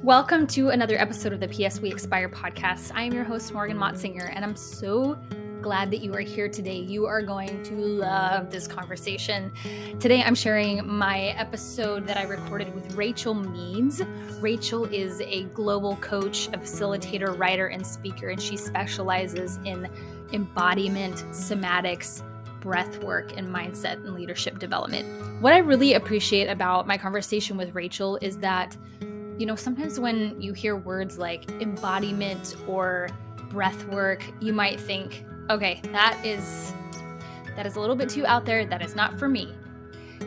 Welcome to another episode of the PS We Expire podcast. I am your host, Morgan Motzinger, and I'm so glad that you are here today. You are going to love this conversation. Today, I'm sharing my episode that I recorded with Rachael Meeds. Rachael is a global coach, a facilitator, writer, and speaker, and she specializes in embodiment, somatics, breathwork, and mindset and leadership development. What I really appreciate about my conversation with Rachael is that sometimes when you hear words like embodiment or breath work, you might think, okay, that is a little bit too out there. That is not for me.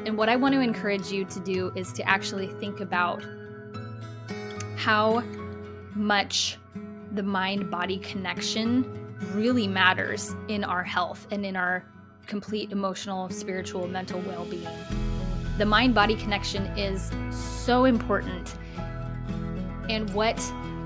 And what I want to encourage you to do is to actually think about how much the mind-body connection really matters in our health and in our complete emotional, spiritual, mental well-being. The mind-body connection is so important. And what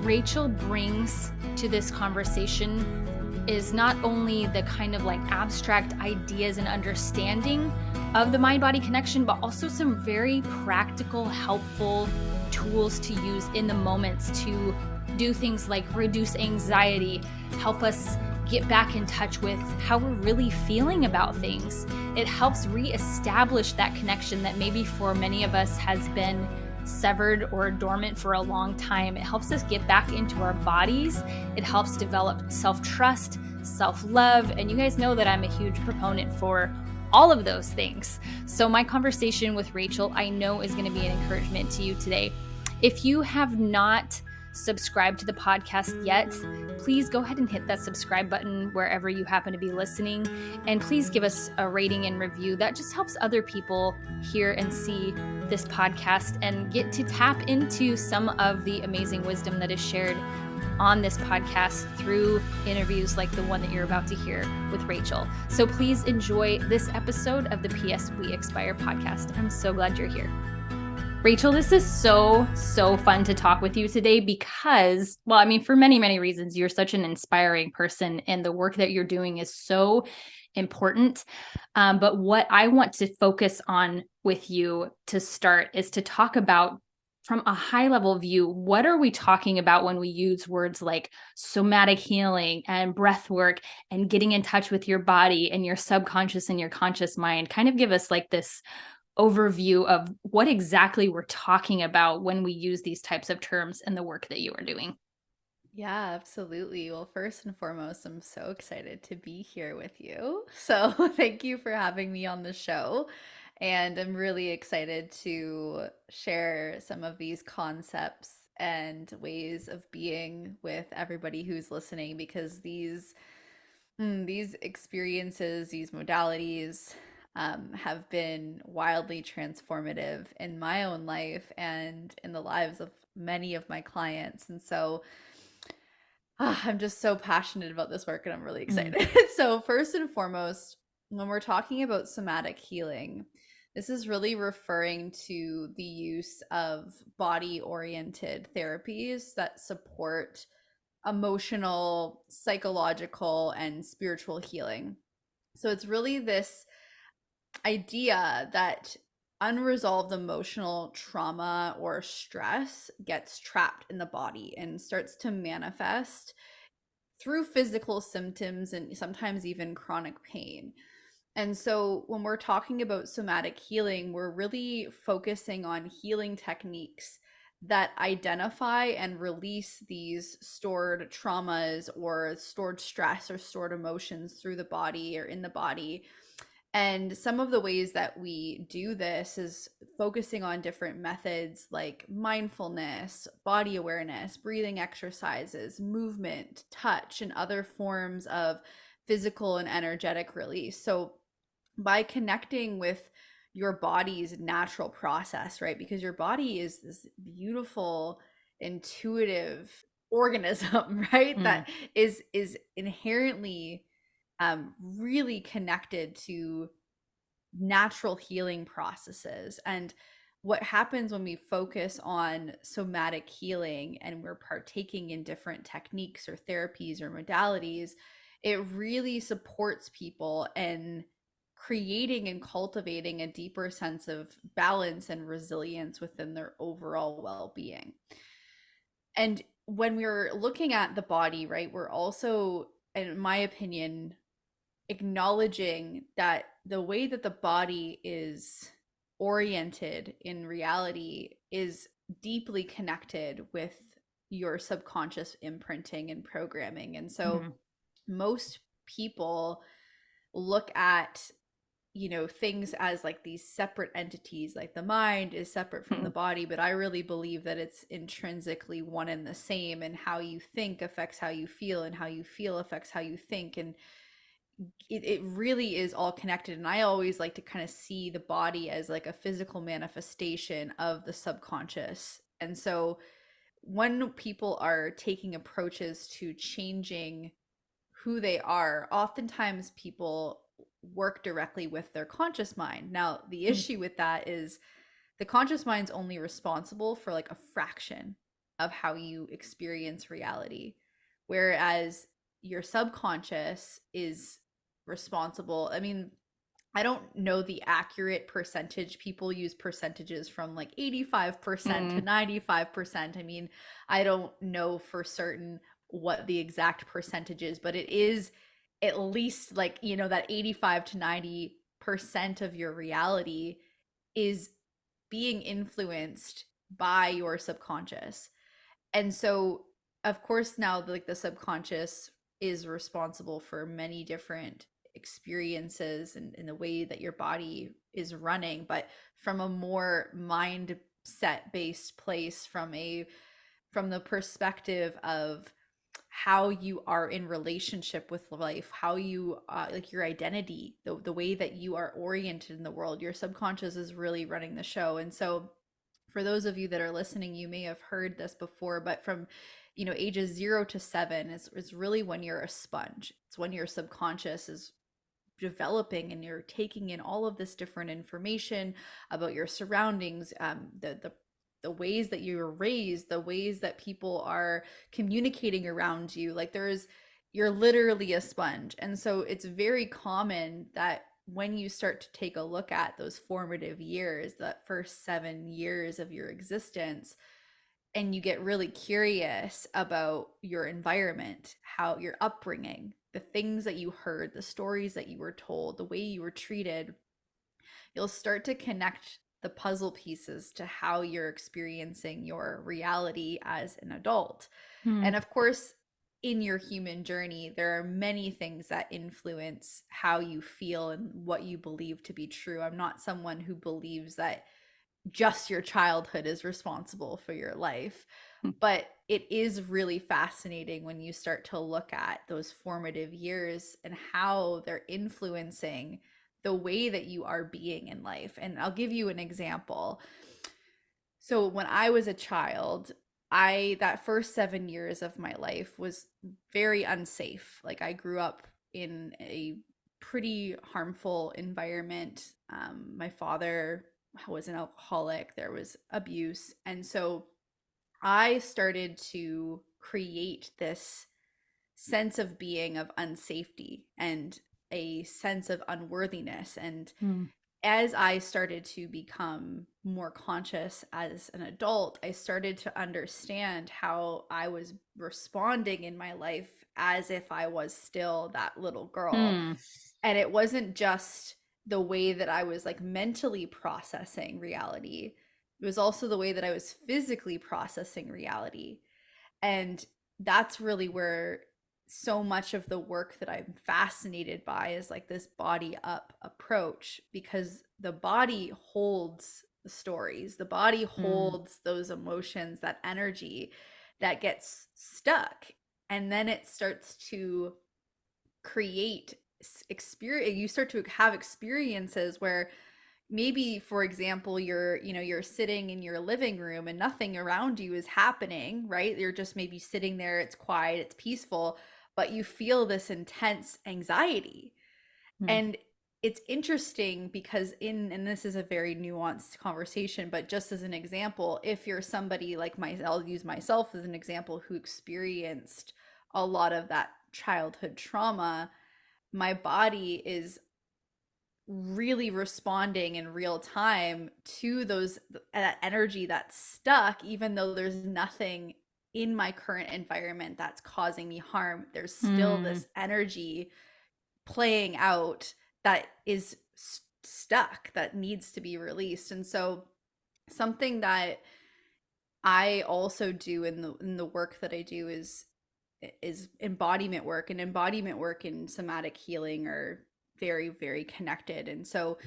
Rachael brings to this conversation is not only the kind of like abstract ideas and understanding of the mind-body connection, but also some very practical, helpful tools to use in the moments to do things like reduce anxiety, help us get back in touch with how we're really feeling about things. It helps reestablish that connection that maybe for many of us has been severed or dormant for a long time. It helps us get back into our bodies. It helps develop self-trust, self-love, and you guys know that I'm a huge proponent for all of those things. So my conversation with Rachael, I know, is going to be an encouragement to you today. If you have not subscribed to the podcast yet, please go ahead and hit that subscribe button wherever you happen to be listening. And please give us a rating and review. That just helps other people hear and see this podcast and get to tap into some of the amazing wisdom that is shared on this podcast through interviews like the one that you're about to hear with Rachael. So please enjoy this episode of the PS We Expire podcast. I'm so glad you're here. Rachael, this is so fun to talk with you today because, for many, many reasons, you're such an inspiring person and the work that you're doing is so important. But what I want to focus on with you to start is to talk about, from a high level view, what are we talking about when we use words like somatic healing and breath work and getting in touch with your body and your subconscious and your conscious mind? Kind of give us like this overview of what exactly we're talking about when we use these types of terms in the work that you are doing. Yeah, absolutely. Well, first and foremost, I'm so excited to be here with you. So, thank you for having me on the show. And I'm really excited to share some of these concepts and ways of being with everybody who's listening because these experiences, these modalities, have been wildly transformative in my own life and in the lives of many of my clients. And so, I'm just so passionate about this work and I'm really Mm. excited. So, first and foremost, when we're talking about somatic healing, this is really referring to the use of body oriented therapies that support emotional, psychological, and spiritual healing. So, it's really this idea that unresolved emotional trauma or stress gets trapped in the body and starts to manifest through physical symptoms and sometimes even chronic pain. And so when we're talking about somatic healing, we're really focusing on healing techniques that identify and release these stored traumas or stored stress or stored emotions through the body or in the body. And some of the ways that we do this is focusing on different methods like mindfulness, body awareness, breathing exercises, movement, touch, and other forms of physical and energetic release. So, by connecting with your body's natural process, right? Because your body is this beautiful, intuitive organism, right? Mm. That is inherently really connected to natural healing processes. And what happens when we focus on somatic healing and we're partaking in different techniques or therapies or modalities, it really supports people in creating and cultivating a deeper sense of balance and resilience within their overall well being. And when we're looking at the body, right, we're also, in my opinion, acknowledging that the way that the body is oriented in reality is deeply connected with your subconscious imprinting and programming. And so Mm-hmm. most people look at, things as like these separate entities, like the mind is separate from the body, but I really believe that it's intrinsically one and the same, and how you think affects how you feel, and how you feel affects how you think. And it really is all connected. And I always like to kind of see the body as like a physical manifestation of the subconscious. And so when people are taking approaches to changing who they are, oftentimes people work directly with their conscious mind. Now, the issue with that is the conscious mind's only responsible for like a fraction of how you experience reality, whereas your subconscious is responsible. I mean, I don't know the accurate percentage. People use percentages from like 85% to Mm-hmm. 95%. I mean, I don't know for certain what the exact percentage is, but it is at least like, that 85 to 90% of your reality is being influenced by your subconscious. And so, of course, now like the subconscious is responsible for many different experiences and in the way that your body is running, but from a more mindset based place, from the perspective of how you are in relationship with life, how you like your identity, the way that you are oriented in the world, your subconscious is really running the show. And so for those of you that are listening, you may have heard this before, but from ages 0 to 7 is really when you're a sponge. It's when your subconscious is developing and you're taking in all of this different information about your surroundings, the ways that you're raised, the ways that people are communicating around you. Like you're literally a sponge. And so it's very common that when you start to take a look at those formative years, that first 7 years of your existence, and you get really curious about your environment, how your upbringing, the things that you heard, the stories that you were told, the way you were treated, you'll start to connect the puzzle pieces to how you're experiencing your reality as an adult. And of course, in your human journey, there are many things that influence how you feel and what you believe to be true. I'm not someone who believes that just your childhood is responsible for your life. But it is really fascinating when you start to look at those formative years and how they're influencing the way that you are being in life. And I'll give you an example. So when I was a child, that first 7 years of my life was very unsafe. Like I grew up in a pretty harmful environment. My father was an alcoholic, there was abuse. And so I started to create this sense of being of unsafety and a sense of unworthiness. And Mm-hmm. as I started to become more conscious as an adult, I started to understand how I was responding in my life as if I was still that little girl. And it wasn't just the way that I was like mentally processing reality, it was also the way that I was physically processing reality. And that's really where so much of the work that I'm fascinated by is like this body up approach, because the body holds the stories, the body Mm-hmm. holds those emotions, that energy that gets stuck. And then it starts to create experience. You start to have experiences where maybe, for example, you're sitting in your living room and nothing around you is happening, right? You're just maybe sitting there, it's quiet, it's peaceful, but you feel this intense anxiety. And it's interesting because and this is a very nuanced conversation, but just as an example, if you're somebody like I'll use myself as an example, who experienced a lot of that childhood trauma, my body is really responding in real time to that energy that's stuck, even though there's nothing in my current environment that's causing me harm, there's still Mm. this energy playing out that is stuck, that needs to be released. And so something that I also do in the work that I do is embodiment work, and embodiment work and somatic healing are very, very connected. And so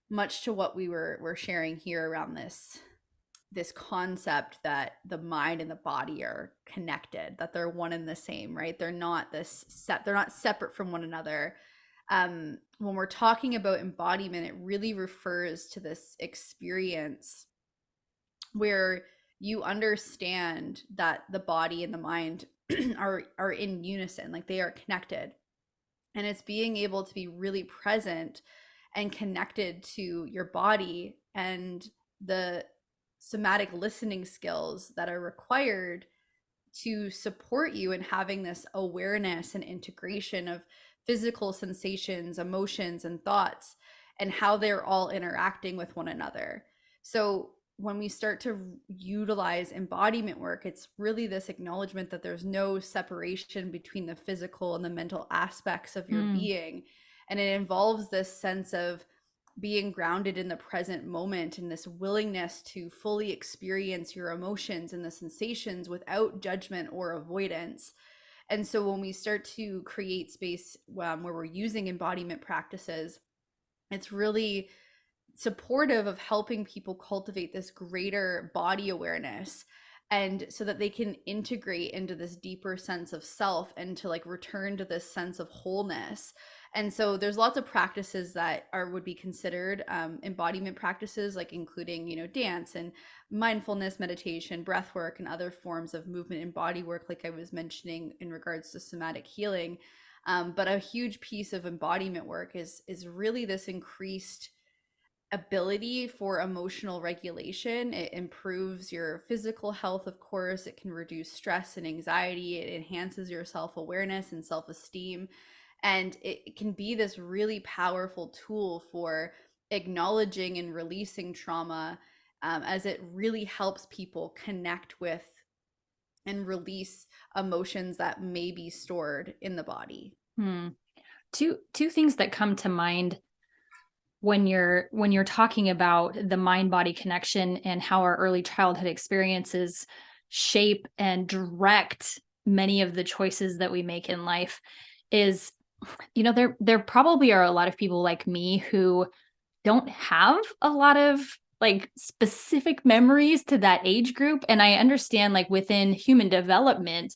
much to what we're sharing here around this concept that the mind and the body are connected, that they're one and the same, right? They're not they're not separate from one another. When we're talking about embodiment, it really refers to this experience where you understand that the body and the mind are in unison, like they are connected. And it's being able to be really present and connected to your body and the somatic listening skills that are required to support you in having this awareness and integration of physical sensations, emotions, and thoughts, and how they're all interacting with one another. So when we start to utilize embodiment work, it's really this acknowledgement that there's no separation between the physical and the mental aspects of your being. And it involves this sense of being grounded in the present moment and this willingness to fully experience your emotions and the sensations without judgment or avoidance. And so when we start to create space where we're using embodiment practices, it's really supportive of helping people cultivate this greater body awareness, and so that they can integrate into this deeper sense of self and to like return to this sense of wholeness. And so there's lots of practices that would be considered embodiment practices, like including, you know, dance and mindfulness, meditation, breath work, and other forms of movement and body work, like I was mentioning in regards to somatic healing. But a huge piece of embodiment work is really this increased ability for emotional regulation. It improves your physical health, of course. It can reduce stress and anxiety. It enhances your self-awareness and self-esteem. And it can be this really powerful tool for acknowledging and releasing trauma, as it really helps people connect with and release emotions that may be stored in the body. Two things that come to mind when you're talking about the mind body connection and how our early childhood experiences shape and direct many of the choices that we make in life is, you know, there probably are a lot of people like me who don't have a lot of like specific memories to that age group. And I understand, like, within human development,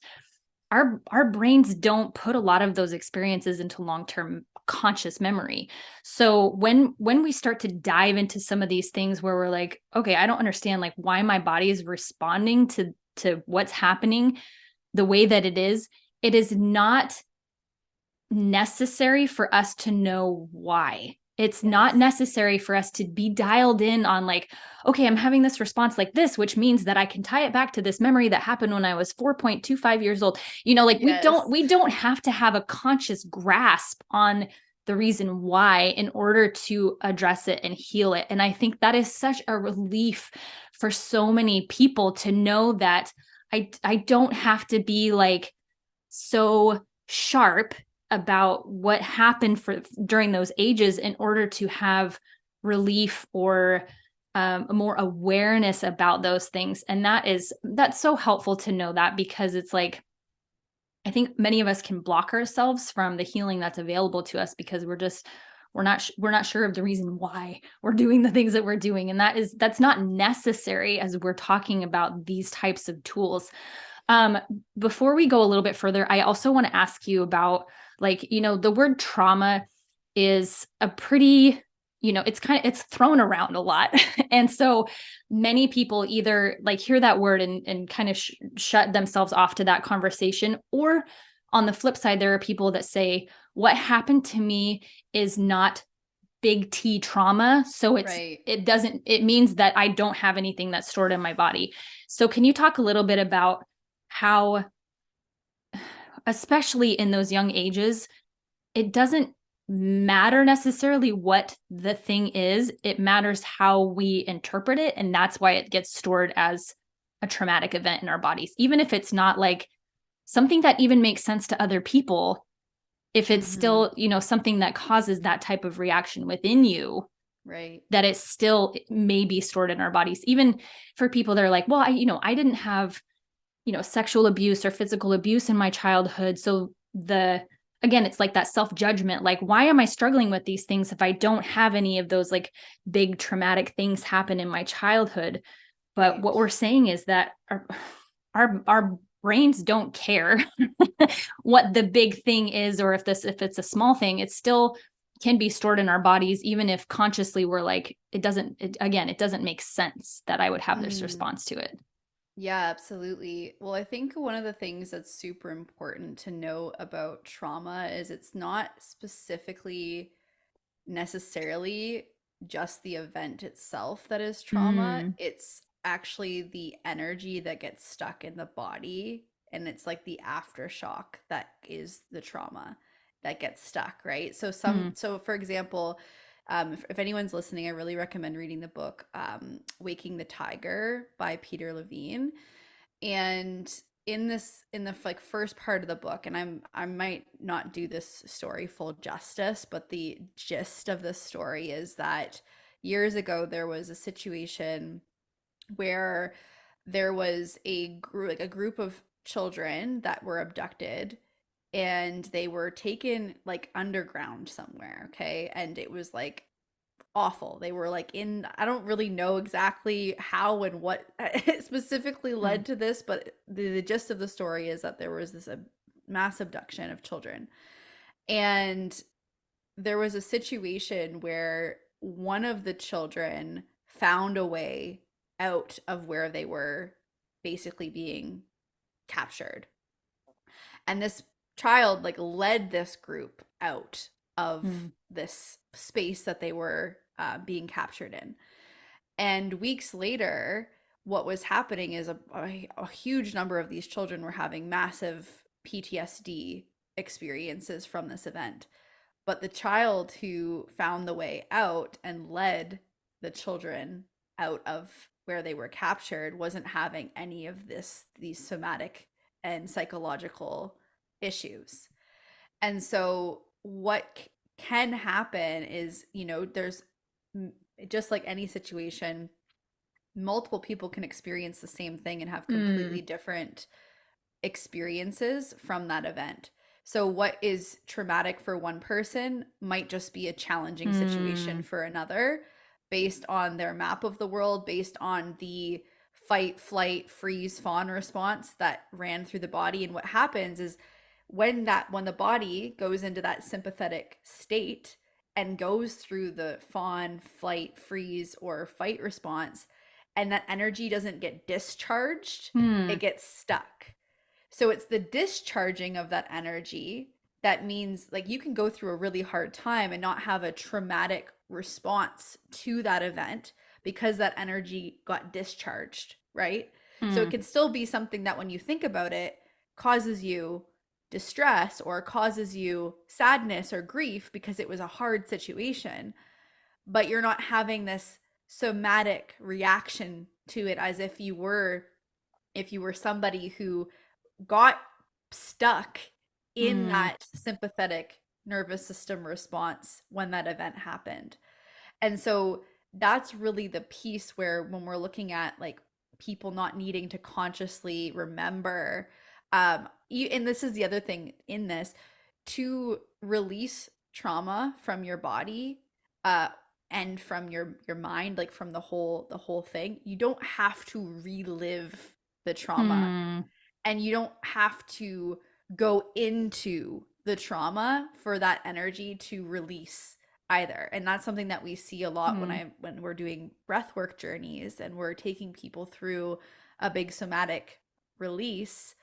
our brains don't put a lot of those experiences into long-term conscious memory. So when we start to dive into some of these things where we're like, okay, I don't understand like why my body is responding to what's happening the way that it is not necessary for us to know why. It's not necessary for us to be dialed in on like, okay, I'm having this response like this, which means that I can tie it back to this memory that happened when I was 4.25 years old. You know, like we don't have to have a conscious grasp on the reason why in order to address it and heal it. And I think that is such a relief for so many people to know that I don't have to be like so sharp about what happened during those ages in order to have relief or more awareness about those things. And that's so helpful to know that, because it's like, I think many of us can block ourselves from the healing that's available to us because we're not sure of the reason why we're doing the things that we're doing. And that's not necessary as we're talking about these types of tools. Before we go a little bit further, I also want to ask you about, like, you know, the word trauma is a pretty, you know, it's thrown around a lot. And so many people either like hear that word and kind of shut themselves off to that conversation. Or on the flip side, there are people that say, what happened to me is not big T trauma. So it means that I don't have anything that's stored in my body. So can you talk a little bit about how, especially in those young ages, it doesn't matter necessarily what the thing is, it matters how we interpret it, and that's why it gets stored as a traumatic event in our bodies, even if it's not like something that even makes sense to other people. If it's still, something that causes that type of reaction within you, Right. that it still may be stored in our bodies. Even for people that are like, well, I didn't have, sexual abuse or physical abuse in my childhood. So again, it's like that self-judgment. Like, why am I struggling with these things if I don't have any of those like big traumatic things happen in my childhood? But what we're saying is that our brains don't care what the big thing is, or if it's a small thing, it still can be stored in our bodies, even if consciously we're like, it doesn't make sense that I would have this response to it. Yeah, absolutely. Well, I think one of the things that's super important to know about trauma is it's not specifically necessarily just the event itself that is trauma. Mm, It's actually the energy that gets stuck in the body. And it's like the aftershock that is the trauma that gets stuck, right? mm, So for example, if anyone's listening, I really recommend reading the book Waking the Tiger by Peter Levine. And in the like first part of the book, and I might not do this story full justice, but the gist of the story is that years ago there was a situation where there was a group of children that were abducted, and they were taken like underground somewhere, okay? And it was like awful. They were like in, I don't really know exactly how and what specifically mm, led to this, but the gist of the story is that there was this mass abduction of children. And there was a situation where one of the children found a way out of where they were basically being captured. And this child like led this group out of mm, this space that they were being captured in. And weeks later, what was happening is a huge number of these children were having massive PTSD experiences from this event. But the child who found the way out and led the children out of where they were captured wasn't having any of these somatic and psychological issues. And so what can happen is, there's just like any situation, multiple people can experience the same thing and have completely mm, different experiences from that event. So, what is traumatic for one person might just be a challenging situation mm, for another based on their map of the world, based on the fight, flight, freeze, fawn response that ran through the body. And what happens is when the body goes into that sympathetic state and goes through the fawn, flight, freeze, or fight response, and that energy doesn't get discharged, it mm, gets stuck. So it's the discharging of that energy that means like you can go through a really hard time and not have a traumatic response to that event because that energy got discharged, right? So it mm, can still be something that when you think about it causes you distress or causes you sadness or grief because it was a hard situation, but you're not having this somatic reaction to it as if you were somebody who got stuck in mm, that sympathetic nervous system response when that event happened. And so that's really the piece where when we're looking at like people not needing to consciously remember, and this is the other thing in this, to release trauma from your body, uh and from your mind, like from the whole thing, you don't have to relive the trauma, mm, and you don't have to go into the trauma for that energy to release either. And that's something that we see a lot when mm, when we're doing breathwork journeys and we're taking people through a big somatic release.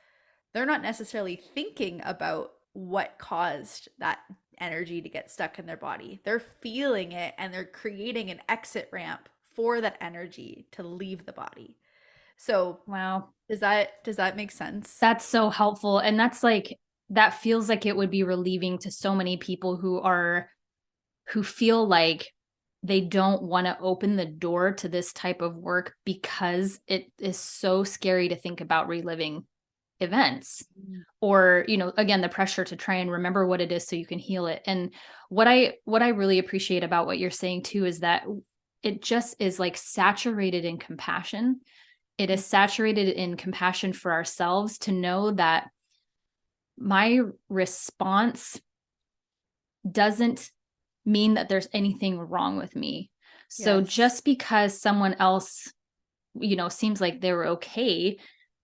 They're not necessarily thinking about what caused that energy to get stuck in their body. They're feeling it and they're creating an exit ramp for that energy to leave the body. So wow. does that make sense? That's so helpful. And that feels like it would be relieving to so many people who feel like they don't want to open the door to this type of work because it is so scary to think about reliving events, Mm. or again, the pressure to try and remember what it is so you can heal it. And what I really appreciate about what you're saying too is that it just is like saturated in compassion. It is saturated in compassion for ourselves to know that my response doesn't mean that there's anything wrong with me. So Yes. just because someone else, seems like they were okay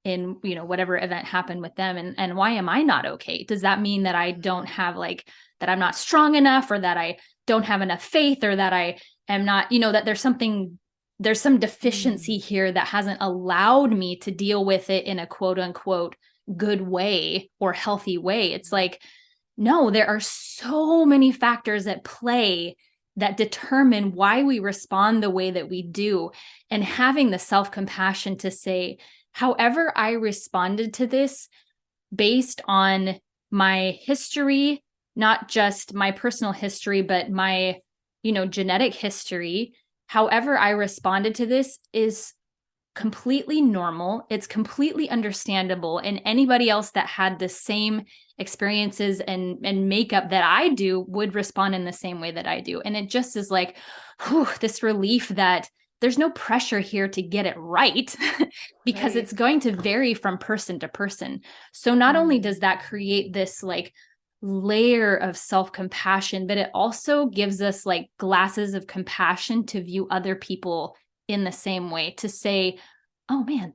in, whatever event happened with them, and why am I not okay? Does that mean that I don't have like, that I'm not strong enough, or that I don't have enough faith, or that I am not, that there's some deficiency Mm. here that hasn't allowed me to deal with it in a quote unquote good way or healthy way? It's like, no, there are so many factors at play that determine why we respond the way that we do. And having the self compassion to say, however, I responded to this based on my history, not just my personal history, but my, genetic history. However, I responded to this is completely normal. It's completely understandable. And anybody else that had the same experiences and makeup that I do would respond in the same way that I do. And it just is like, whew, this relief that there's no pressure here to get it right because Right. it's going to vary from person to person. So not only Mm. does that create this like layer of self-compassion, but it also gives us like glasses of compassion to view other people in the same way, to say, oh man,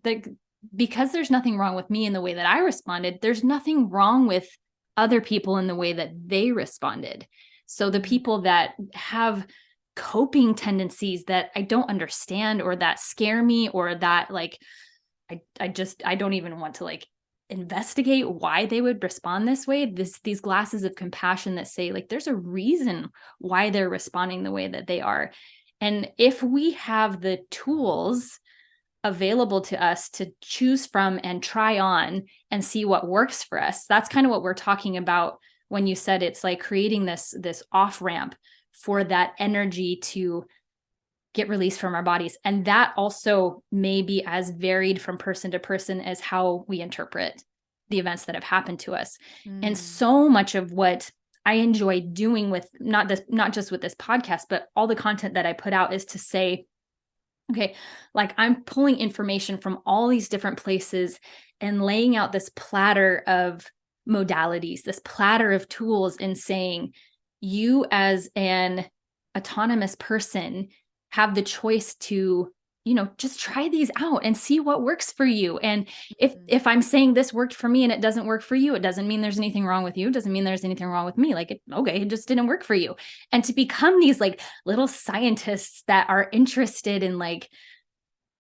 because there's nothing wrong with me in the way that I responded, there's nothing wrong with other people in the way that they responded. So the Mm. people that have coping tendencies that I don't understand, or that scare me, or that like I don't even want to like investigate why they would respond this way, these glasses of compassion that say like there's a reason why they're responding the way that they are. And if we have the tools available to us to choose from and try on and see what works for us, that's kind of what we're talking about when you said it's like creating this off ramp for that energy to get released from our bodies. And that also may be as varied from person to person as how we interpret the events that have happened to us. And Mm. so much of what I enjoy doing with not just with this podcast, but all the content that I put out, is to say, okay, like I'm pulling information from all these different places and laying out this platter of modalities, this platter of tools, and saying, you as an autonomous person have the choice to, just try these out and see what works for you. And Mm. if I'm saying this worked for me and it doesn't work for you, it doesn't mean there's anything wrong with you. It doesn't mean there's anything wrong with me. Like, okay, it just didn't work for you. And to become these like little scientists that are interested in like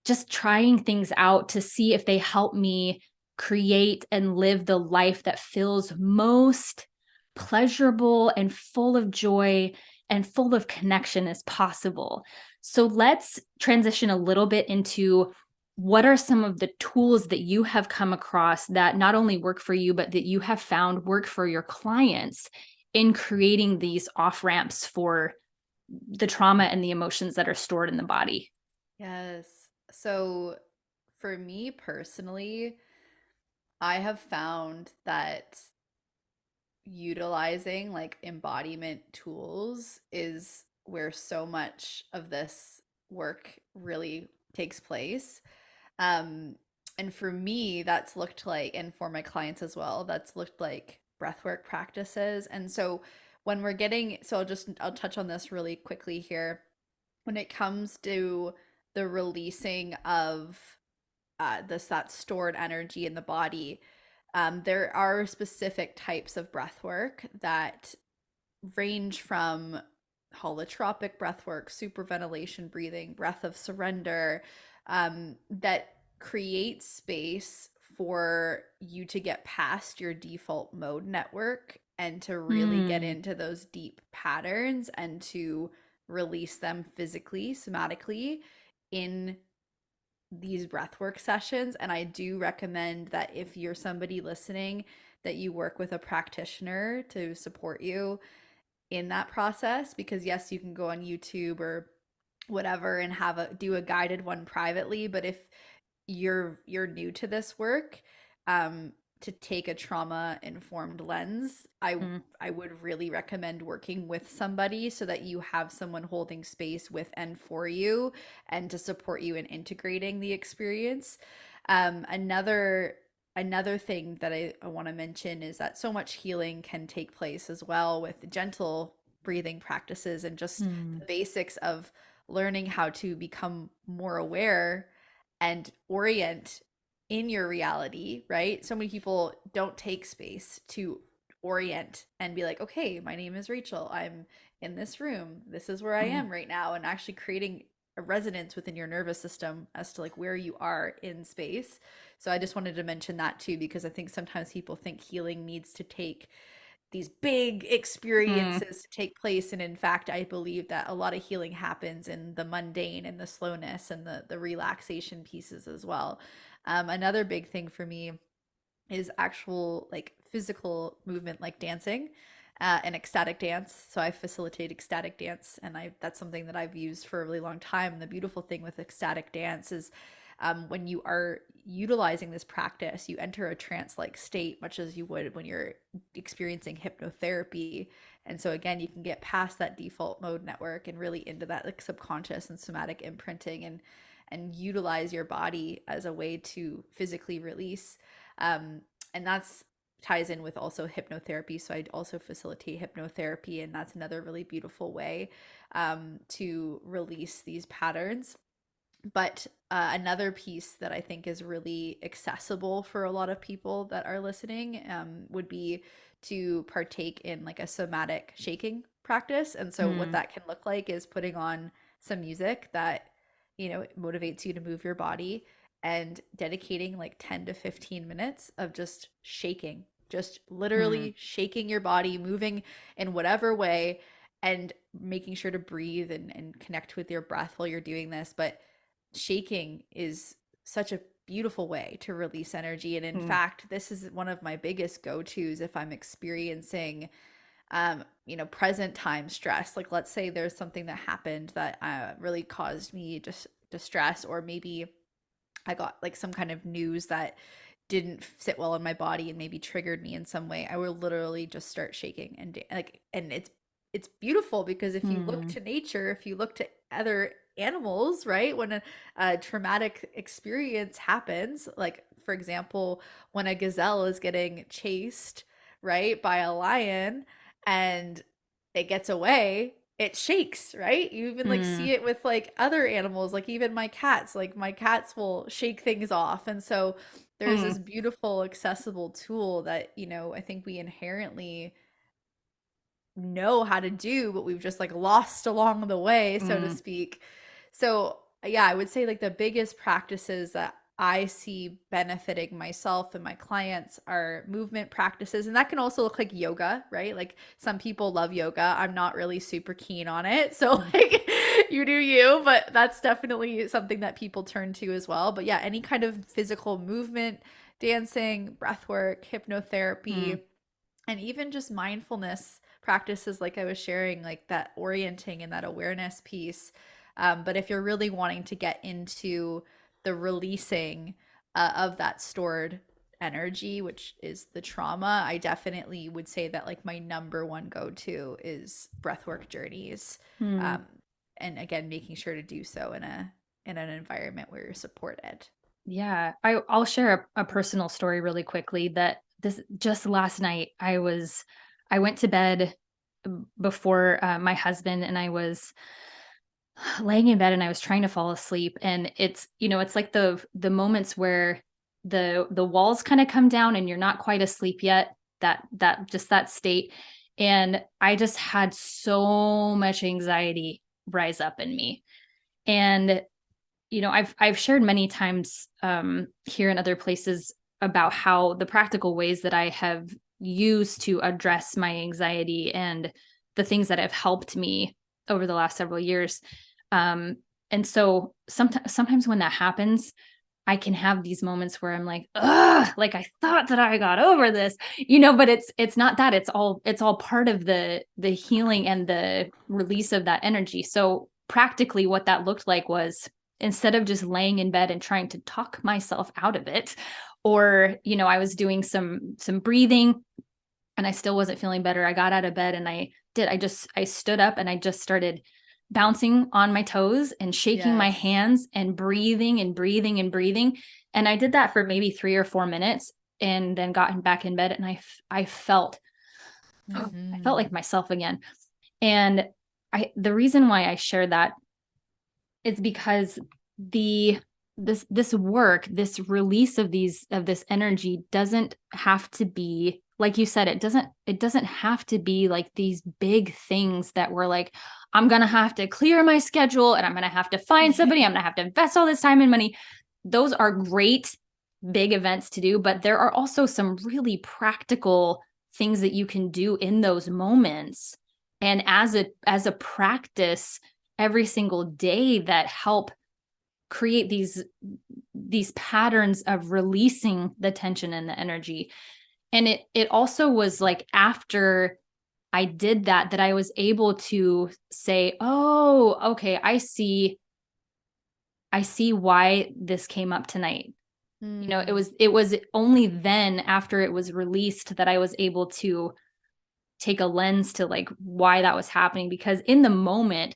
just trying things out to see if they help me create and live the life that feels most pleasurable and full of joy and full of connection as possible. So let's transition a little bit into what are some of the tools that you have come across that not only work for you, but that you have found work for your clients in creating these off ramps for the trauma and the emotions that are stored in the body. Yes. So for me personally, I have found that utilizing like embodiment tools is where so much of this work really takes place. Um, and for me, that's looked like, and for my clients as well, that's looked like breathwork practices. And so when we're getting, so I'll touch on this really quickly here. When it comes to the releasing of that stored energy in the body, there are specific types of breath work that range from holotropic breath work, superventilation breathing, breath of surrender, that create space for you to get past your default mode network and to really get Hmm. into those deep patterns and to release them physically, somatically in these breathwork sessions. And I do recommend that if you're somebody listening, that you work with a practitioner to support you in that process, because yes, you can go on YouTube or whatever and do a guided one privately, but if you're new to this work, to take a trauma informed lens, Mm. I would really recommend working with somebody so that you have someone holding space with and for you, and to support you in integrating the experience. Another thing that I want to mention is that so much healing can take place as well with gentle breathing practices and just Mm. the basics of learning how to become more aware and orient in your reality, right? So many people don't take space to orient and be like, okay, my name is Rachel. I'm in this room. This is where I Mm. am right now. And actually creating a resonance within your nervous system as to like where you are in space. So I just wanted to mention that too, because I think sometimes people think healing needs to take these big Mm. experiences to take place, and in fact I believe that a lot of healing happens in the mundane and the slowness and the relaxation pieces as well. Another big thing for me is actual like physical movement, like dancing, and ecstatic dance. So I facilitate ecstatic dance, and I that's something that I've used for a really long time. And the beautiful thing with ecstatic dance is, when you are utilizing this practice, you enter a trance-like state, much as you would when you're experiencing hypnotherapy. And so again, you can get past that default mode network and really into that like subconscious and somatic imprinting, and utilize your body as a way to physically release. um, and that's ties in with also hypnotherapy. So I also facilitate hypnotherapy, and that's another really beautiful way, to release these patterns. But another piece that I think is really accessible for a lot of people that are listening, would be to partake in like a somatic shaking practice. And so, what Mm. that can look like is putting on some music that, motivates you to move your body, and dedicating like 10 to 15 minutes of just shaking, just Mm. literally shaking your body, moving in whatever way, and making sure to breathe and connect with your breath while you're doing this. But shaking is such a beautiful way to release energy. And in Mm. fact, this is one of my biggest go-tos if I'm experiencing, present time stress. Like, let's say there's something that happened that really caused me just distress, or maybe I got like some kind of news that didn't sit well in my body and maybe triggered me in some way. I will literally just start shaking, and it's beautiful, because if you look Mm. to nature, if you look to other animals, right? When a traumatic experience happens, like for example, when a gazelle is getting chased, right, by a lion, and it gets away, it shakes, right? You even like Mm. see it with like other animals, like even my cats. Like my cats will shake things off. And so there's Mm. this beautiful accessible tool that, I think we inherently know how to do, but we've just like lost along the way, so to Mm. speak. So, yeah, I would say like the biggest practices that I see benefiting myself and my clients are movement practices. And that can also look like yoga, right? Like some people love yoga. I'm not really super keen on it. So, Mm. like, you do you, but that's definitely something that people turn to as well. But yeah, any kind of physical movement, dancing, breath work, Mm. hypnotherapy, and even just mindfulness practices like I was sharing, like that orienting and that awareness piece. But if you're really wanting to get into the releasing of that stored energy, which is the trauma, I definitely would say that like my number one go-to is breathwork journeys. Mm. um, and again, making sure to do so in an environment where you're supported. Yeah, I'll share a personal story really quickly that this just last night I went to bed before my husband, and I was laying in bed and I was trying to fall asleep, and it's like the moments where the walls kind of come down and you're not quite asleep yet, that just that state. And I just had so much anxiety rise up in me. And I've shared many times here and other places about how the practical ways that I have used to address my anxiety and the things that have helped me over the last several years. Um, and so sometimes when that happens, I can have these moments where I'm like, ugh, like I thought that I got over this, but it's not that. It's all part of the healing and the release of that energy. So practically what that looked like was, instead of just laying in bed and trying to talk myself out of it, or, I was doing some breathing and I still wasn't feeling better. I got out of bed and I stood up and I just started bouncing on my toes and shaking my Yes. hands and breathing and breathing and breathing. And I did that for maybe 3 or 4 minutes and then got back in bed, and I felt I felt like myself again. And the reason why I share that is because this work, this release of this energy doesn't have to be, like you said, it doesn't have to be like these big things that we're like, I'm going to have to clear my schedule and I'm going to have to find somebody, I'm going to have to invest all this time and money. Those are great big events to do, but there are also some really practical things that you can do in those moments, and as a practice every single day, that help create these patterns of releasing the tension and the energy. And it also was like, after I did that I was able to say, oh, okay, I see why this came up tonight. It was only then, after it was released, that I was able to take a lens to like why that was happening. Because in the moment,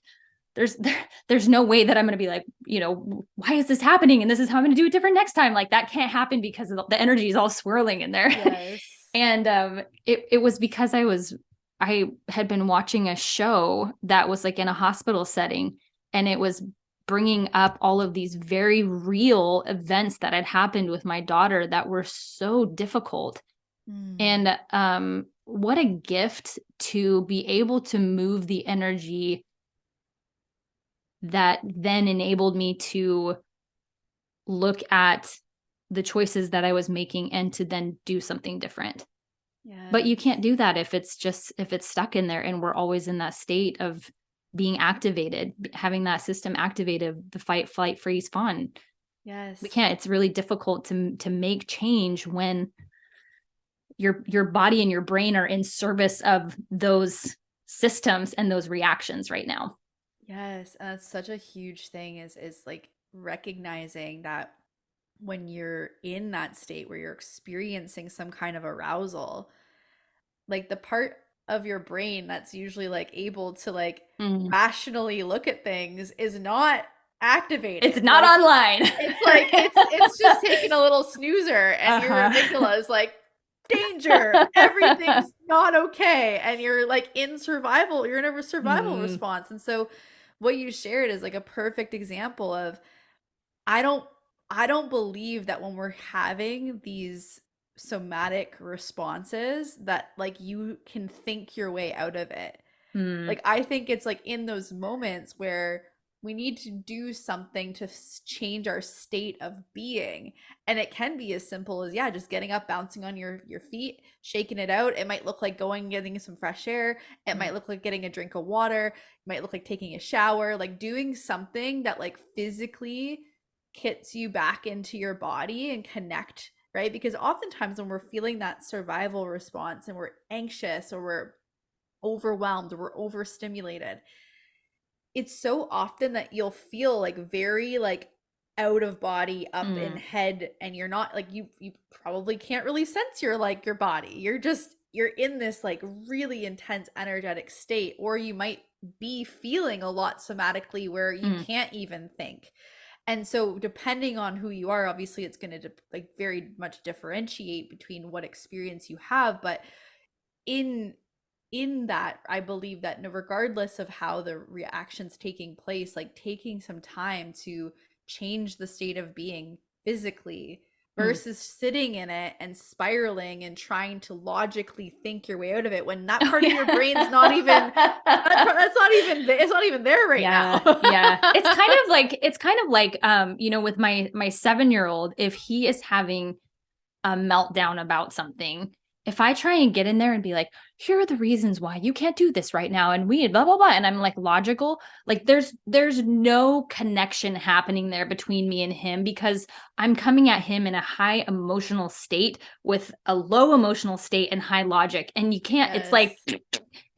there's no way that I'm going to be like, why is this happening? And this is how I'm going to do it different next time. Like, that can't happen because the energy is all swirling in there. Yes. And it was because I had been watching a show that was like in a hospital setting, and it was bringing up all of these very real events that had happened with my daughter that were so difficult. And what a gift to be able to move the energy that then enabled me to look at the choices that I was making and to then do something different. Yes. But you can't do that if it's stuck in there and we're always in that state of being activated, having that system activated, the fight, flight, freeze, fawn. Yes. We can't. It's really difficult to make change when your body and your brain are in service of those systems and those reactions right now. Yes, and that's such a huge thing, is like recognizing that when you're in that state where you're experiencing some kind of arousal, like the part of your brain that's usually like able to like rationally look at things is not activated. It's not like, online. It's like it's just taking a little snoozer, and your amygdala is like, danger, everything's not okay, and you're like in survival. You're in a survival response. And so what you shared is like a perfect example of, I don't I don't believe that when we're having these somatic responses that like you can think your way out of it. Like, I think it's like in those moments where we need to do something to change our state of being. And it can be as simple as, yeah, just getting up, bouncing on your feet, shaking it out. It might look like going and getting some fresh air. It might look like getting a drink of water. It might look like taking a shower, like doing something that like physically kits you back into your body and connect, right? Because oftentimes when we're feeling that survival response and we're anxious or we're overwhelmed or we're overstimulated, it's so often that you'll feel like very like out of body, up in head, and you're not like, you probably can't really sense your like your body. You're in this like really intense energetic state, or you might be feeling a lot somatically where you can't even think. And so depending on who you are, obviously it's going to like very much differentiate between what experience you have. But in that, I believe that regardless of how the reaction's taking place, like taking some time to change the state of being physically versus sitting in it and spiraling and trying to logically think your way out of it, when that part of your brain's not even it's not even there right now. Yeah. It's kind of like with my 7-year-old, if he is having a meltdown about something, if I try and get in there and be like, here are the reasons why you can't do this right now. And we blah, blah, blah. And I'm like logical. Like there's no connection happening there between me and him because I'm coming at him in a high emotional state with a low emotional state and high logic. And you can't, it's like,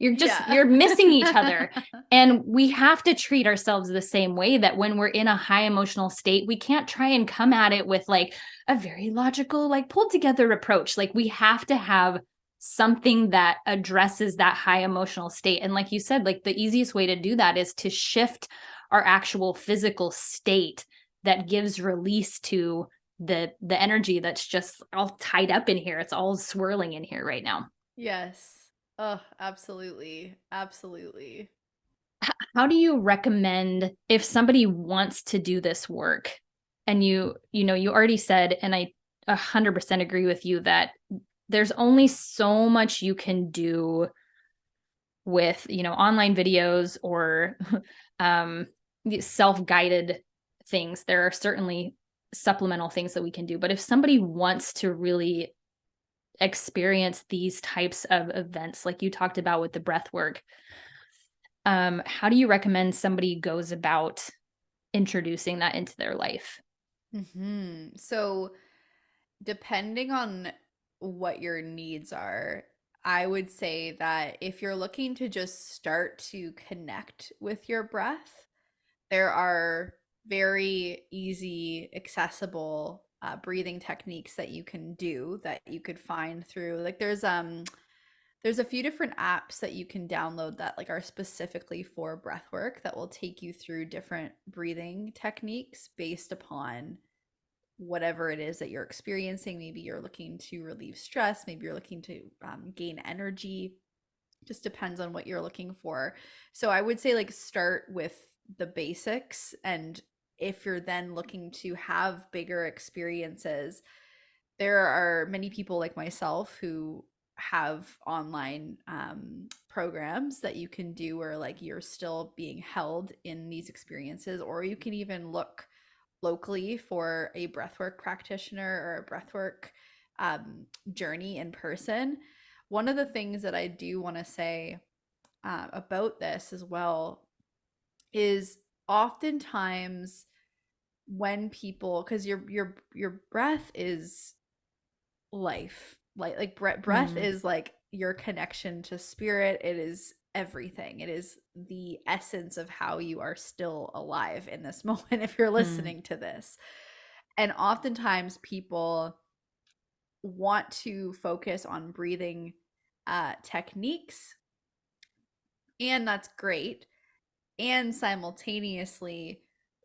Yes. you're missing each other. And we have to treat ourselves the same way that when we're in a high emotional state, we can't try and come at it with like a very logical, like pulled together approach. Like we have to have something that addresses that high emotional state. And like you said, like the easiest way to do that is to shift our actual physical state that gives release to the energy that's just all tied up in here. It's all swirling in here right now. Yes. Oh, absolutely. Absolutely. How do you recommend if somebody wants to do this work and you already said, and I 100% agree with you that there's only so much you can do with, online videos or self-guided things. There are certainly supplemental things that we can do. But if somebody wants to really experience these types of events, like you talked about with the breath work, how do you recommend somebody goes about introducing that into their life? So, depending on what your needs are, I would say that if you're looking to just start to connect with your breath, there are very easy, accessible breathing techniques that you can do that you could find through like there's a few different apps that you can download that like are specifically for breath work that will take you through different breathing techniques based upon whatever it is that you're experiencing. Maybe you're looking to relieve stress, maybe you're looking to gain energy. Just depends on what you're looking for. So I would say like start with the basics, and if you're then looking to have bigger experiences, there are many people like myself who have online programs that you can do where like you're still being held in these experiences, or you can even look locally for a breathwork practitioner or a breathwork journey in person. One of the things that I do want to say about this as well is oftentimes when people, because your breath is life, like breath Hmm. is like your connection to spirit. It is everything. It is the essence of how you are still alive in this moment if you're Hmm. listening to this. And oftentimes people want to focus on breathing techniques, and that's great. And simultaneously,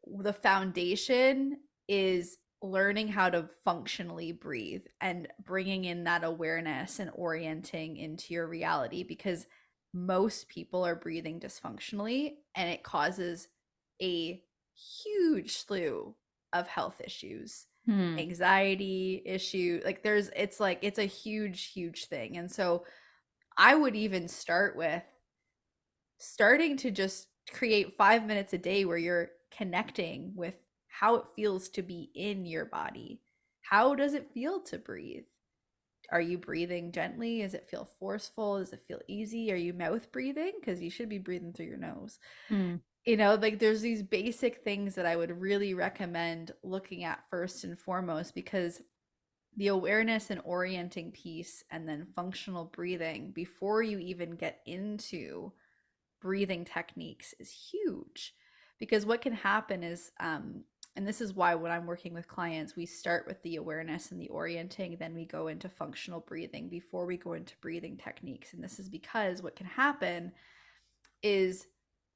the foundation is learning how to functionally breathe and bringing in that awareness and orienting into your reality, because most people are breathing dysfunctionally and it causes a huge slew of health issues, Hmm. anxiety issue. Like it's a huge thing. And so I would even start with starting to just create 5 minutes a day where you're connecting with how it feels to be in your body. How does it feel to breathe? Are you breathing gently? Does it feel forceful? Does it feel easy? Are you mouth breathing? Because you should be breathing through your nose. Hmm. Like there's these basic things that I would really recommend looking at first and foremost, because the awareness and orienting piece and then functional breathing before you even get into breathing techniques is huge. Because what can happen is and this is why when I'm working with clients, we start with the awareness and the orienting, then we go into functional breathing before we go into breathing techniques. And this is because what can happen is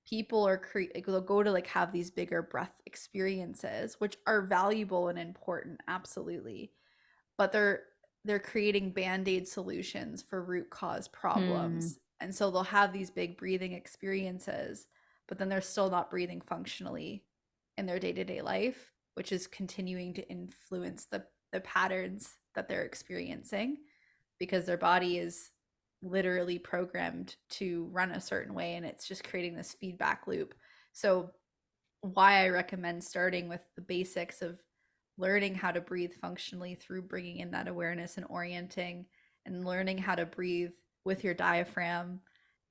people are they'll go to like have these bigger breath experiences, which are valuable and important, absolutely, but they're creating band-aid solutions for root cause Hmm. problems. And so they'll have these big breathing experiences, but then they're still not breathing functionally in their day-to-day life, which is continuing to influence the patterns that they're experiencing, because their body is literally programmed to run a certain way, and it's just creating this feedback loop. So why I recommend starting with the basics of learning how to breathe functionally through bringing in that awareness and orienting, and learning how to breathe with your diaphragm,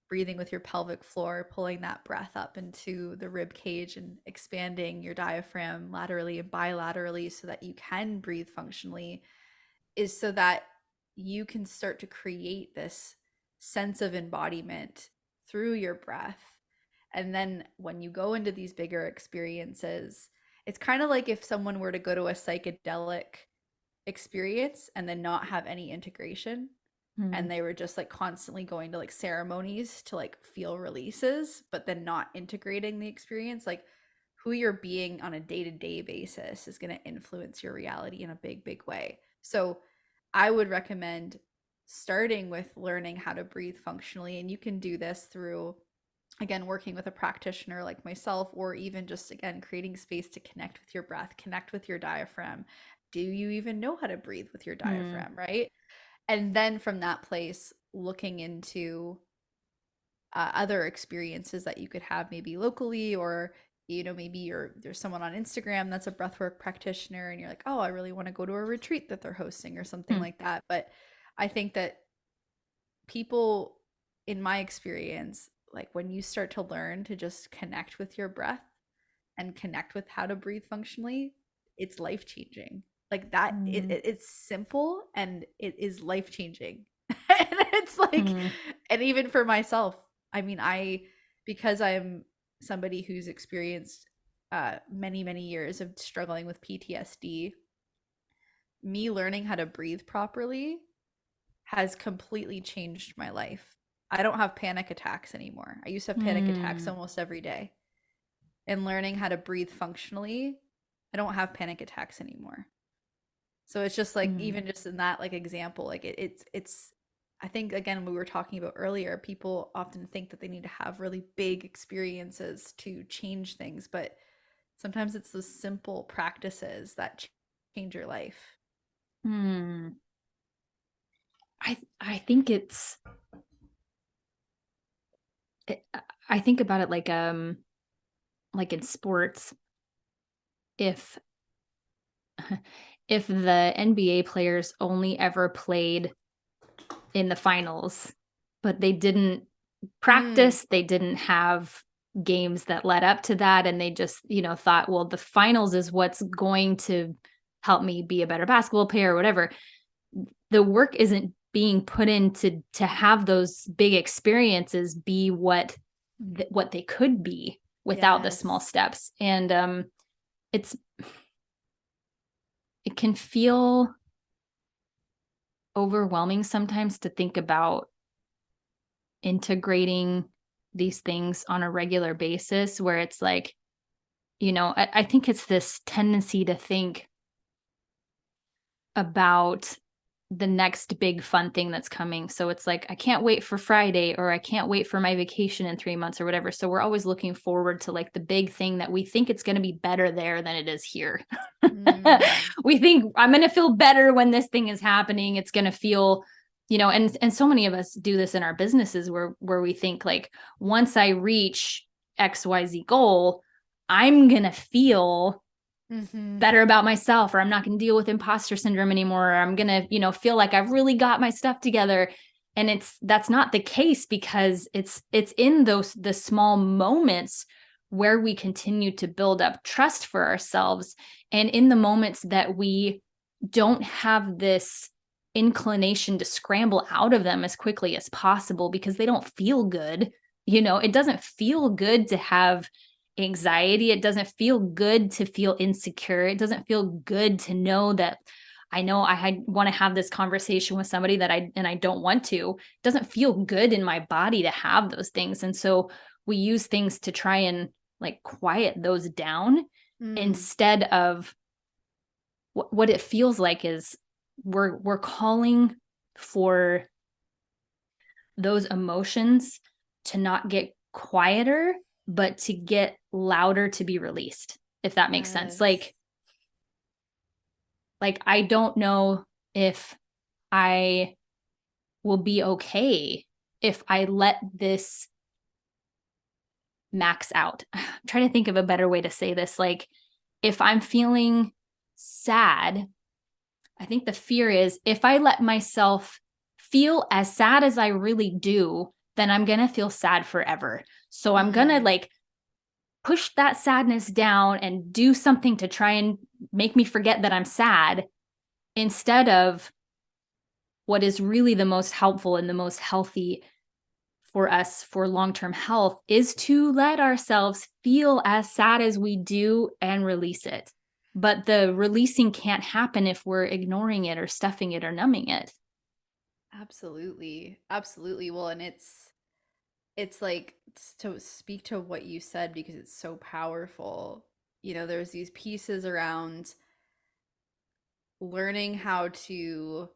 breathing with your pelvic floor, pulling that breath up into the rib cage and expanding your diaphragm laterally and bilaterally so that you can breathe functionally, is so that you can start to create this sense of embodiment through your breath. And then when you go into these bigger experiences, it's kind of like if someone were to go to a psychedelic experience and then not have any integration, and they were just like constantly going to like ceremonies to like feel releases, but then not integrating the experience. Like who you're being on a day-to-day basis is going to influence your reality in a big way. So I would recommend starting with learning how to breathe functionally, and you can do this through, again, working with a practitioner like myself, or even just, again, creating space to connect with your breath, connect with your diaphragm. Do you even know how to breathe with your diaphragm, right? And then from that place, looking into other experiences that you could have, maybe locally, or maybe there's someone on Instagram that's a breathwork practitioner and you're like, oh, I really want to go to a retreat that they're hosting or something like that. But I think that people, in my experience, like when you start to learn to just connect with your breath and connect with how to breathe functionally, it's life changing. Like that, it's simple and it is life changing. And it's like, and even for myself, I mean, because I'm somebody who's experienced many years of struggling with PTSD, me learning how to breathe properly has completely changed my life. I don't have panic attacks anymore. I used to have panic attacks almost every day. And learning how to breathe functionally, I don't have panic attacks anymore. So it's just like, even just in that like example, like it's I think, again, we were talking about earlier, people often think that they need to have really big experiences to change things, but sometimes it's those simple practices that change your life. I think I think about it like in sports, if the NBA players only ever played in the finals, but they didn't practice, they didn't have games that led up to that, and they just, thought, well, the finals is what's going to help me be a better basketball player or whatever. The work isn't being put in to have those big experiences be what they could be without the small steps. And it can feel overwhelming sometimes to think about integrating these things on a regular basis, where it's like, I think it's this tendency to think about the next big fun thing that's coming. So it's like, I can't wait for Friday, or I can't wait for my vacation in 3 months or whatever. So we're always looking forward to like the big thing that we think it's going to be better there than it is here. We think I'm going to feel better when this thing is happening. It's going to feel, and so many of us do this in our businesses where we think like, once I reach XYZ goal, I'm going to feel better about myself, or I'm not going to deal with imposter syndrome anymore, or I'm going to, feel like I've really got my stuff together. And that's not the case, because it's in the small moments where we continue to build up trust for ourselves. And in the moments that we don't have this inclination to scramble out of them as quickly as possible because they don't feel good. It doesn't feel good to have anxiety. It doesn't feel good to feel insecure. It doesn't feel good to know that I want to have this conversation with somebody that I don't want to. It doesn't feel good in my body to have those things. And so we use things to try and like quiet those down instead of what it feels like is we're calling for those emotions to not get quieter, but to get louder, to be released, if that makes sense. Like I don't know if I will be okay if I let this max out. I'm trying to think of a better way to say this. Like, if I'm feeling sad, I think the fear is, if I let myself feel as sad as I really do, then I'm going to feel sad forever. So I'm going to like push that sadness down and do something to try and make me forget that I'm sad, instead of what is really the most helpful and the most healthy for us for long-term health is to let ourselves feel as sad as we do and release it. But the releasing can't happen if we're ignoring it or stuffing it or numbing it. Absolutely. Absolutely. Well, and it's like to speak to what you said because it's so powerful. You know, there's these pieces around learning how to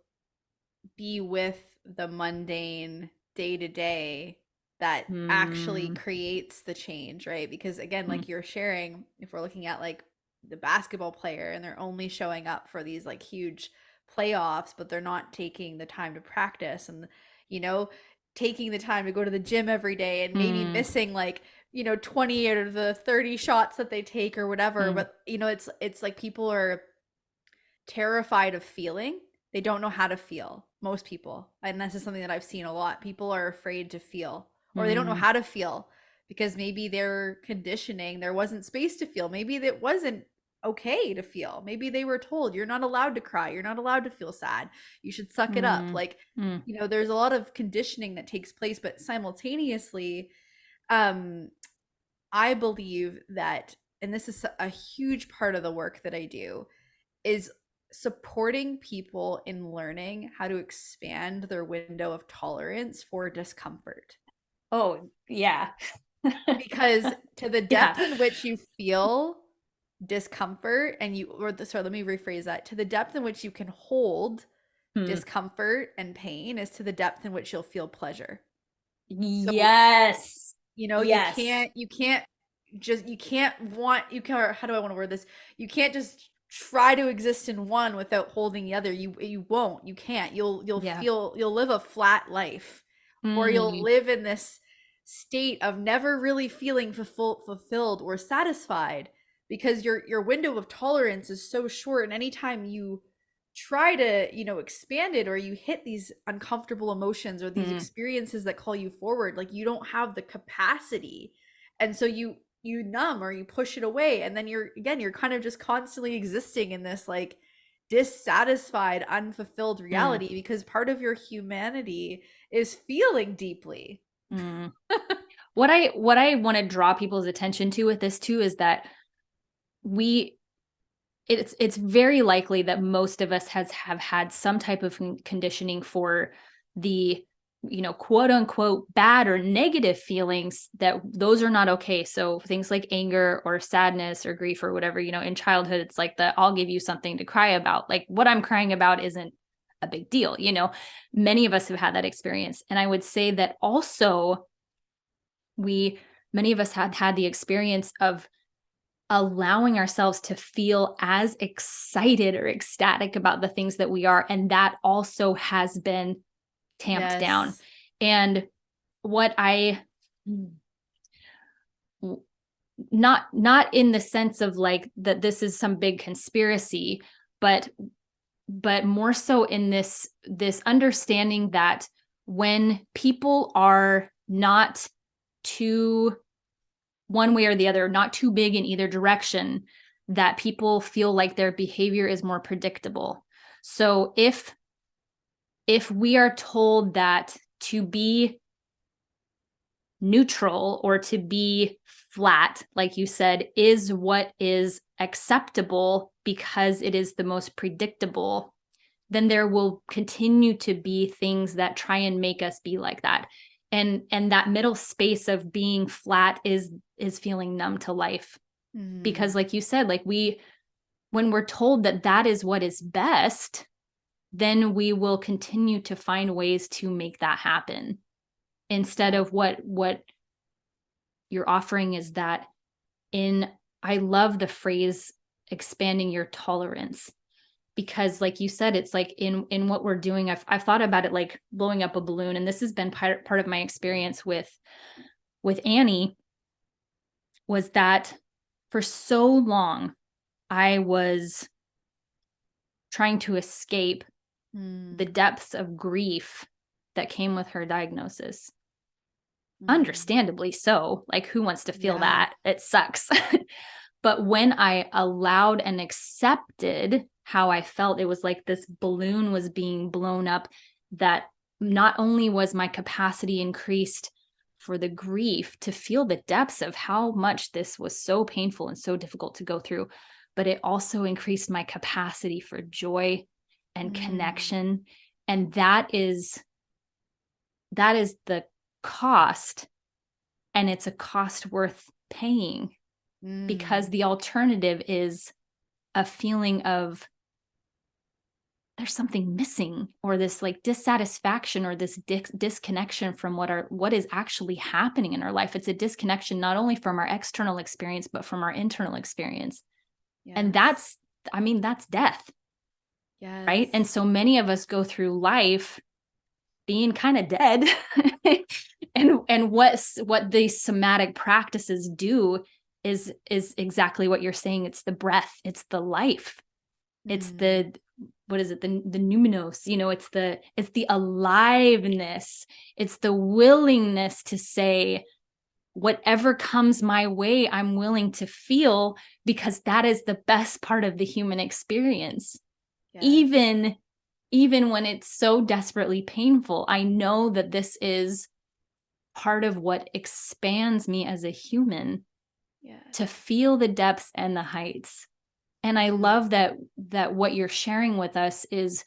be with the mundane day to day that actually Mm, creates the change, right? Because again, mm, like you're sharing, if we're looking at like the basketball player and they're only showing up for these like huge playoffs, but they're not taking the time to practice and, you know, taking the time to go to the gym every day and maybe mm, missing like, you know, 20 out of the 30 shots that they take or whatever. mm, But, you know, it's like people are terrified of feeling. They don't know how to feel, most people. And this is something that I've seen a lot. People are afraid to feel, or they don't know mm, how to feel because maybe their conditioning, there wasn't space to feel. Maybe it wasn't okay to feel. Maybe they were told, you're not allowed to cry. You're not allowed to feel sad. You should suck it up. mm, Like, mm. you know, there's a lot of conditioning that takes place, but simultaneously, um, I believe that, and this is a huge part of the work that I do, is supporting people in learning how to expand their window of tolerance for discomfort. Oh, yeah. Because to the Yeah. depth in which you feel discomfort and you, or the, sorry, let me rephrase that. To the depth in which you can hold Hmm. discomfort and pain is to the depth in which you'll feel pleasure. So, Yes. you know, Yes. you can't just, you can't want, you can, how do I want to word this? You can't just try to exist in one without holding the other. You won't, you can't. You'll Yeah. feel, you'll live a flat life, or you'll Mm, live in this state of never really feeling fulfilled or satisfied because your window of tolerance is so short, and anytime you try to, you know, expand it, or you hit these uncomfortable emotions or these mm, experiences that call you forward, like you don't have the capacity, and so you numb or you push it away, and then you're kind of just constantly existing in this like dissatisfied, unfulfilled mm, reality because part of your humanity is feeling deeply. mm. What I want to draw people's attention to with this too is that we it's very likely that most of us have had some type of conditioning for the, you know, quote unquote bad or negative feelings, that those are not okay. So things like anger or sadness or grief or whatever, you know, in childhood it's like the I'll give you something to cry about, like what I'm crying about isn't a big deal, you know. Many of us have had that experience, and I would say that also we many of us had the experience of allowing ourselves to feel as excited or ecstatic about the things that we are, and that also has been tamped down. Yes. And what I not in the sense of like that this is some big conspiracy, but more so in this understanding that when people are not too one way or the other, not too big in either direction, that people feel like their behavior is more predictable. So if we are told that to be neutral or to be flat, like you said, is what is acceptable because it is the most predictable, then there will continue to be things that try and make us be like that. And that middle space of being flat is feeling numb to life. Because Mm. like you said, like when we're told that that is what is best, then we will continue to find ways to make that happen, instead Yeah. of what you're offering is that in I love the phrase expanding your tolerance, because like you said, it's like in what we're doing, I've thought about it like blowing up a balloon, and this has been part of my experience with Annie, was that for so long I was trying to escape the Mm. depths of grief that came with her diagnosis. Mm. Understandably so. Like, who wants to feel Yeah. that? It sucks. But when I allowed and accepted how I felt, it was like this balloon was being blown up, that not only was my capacity increased for the grief to feel the depths of how much this was so painful and so difficult to go through, but it also increased my capacity for joy and connection. And that is the cost, and it's a cost worth paying, because the alternative is a feeling of there's something missing, or this like dissatisfaction, or this disconnection from what is actually happening in our life. It's a disconnection not only from our external experience, but from our internal experience. And Yes. that's death, right? And Yes. so many of us go through life being kind of dead. And what these somatic practices do is exactly what you're saying. It's the breath, it's the life, it's the, what is it, the numinos, it's the aliveness, it's the willingness to say, whatever comes my way, I'm willing to feel, because that is the best part of the human experience. Yes. Even when it's so desperately painful, I know that this is part of what expands me as a human, to feel the depths and the heights. And I love that what you're sharing with us is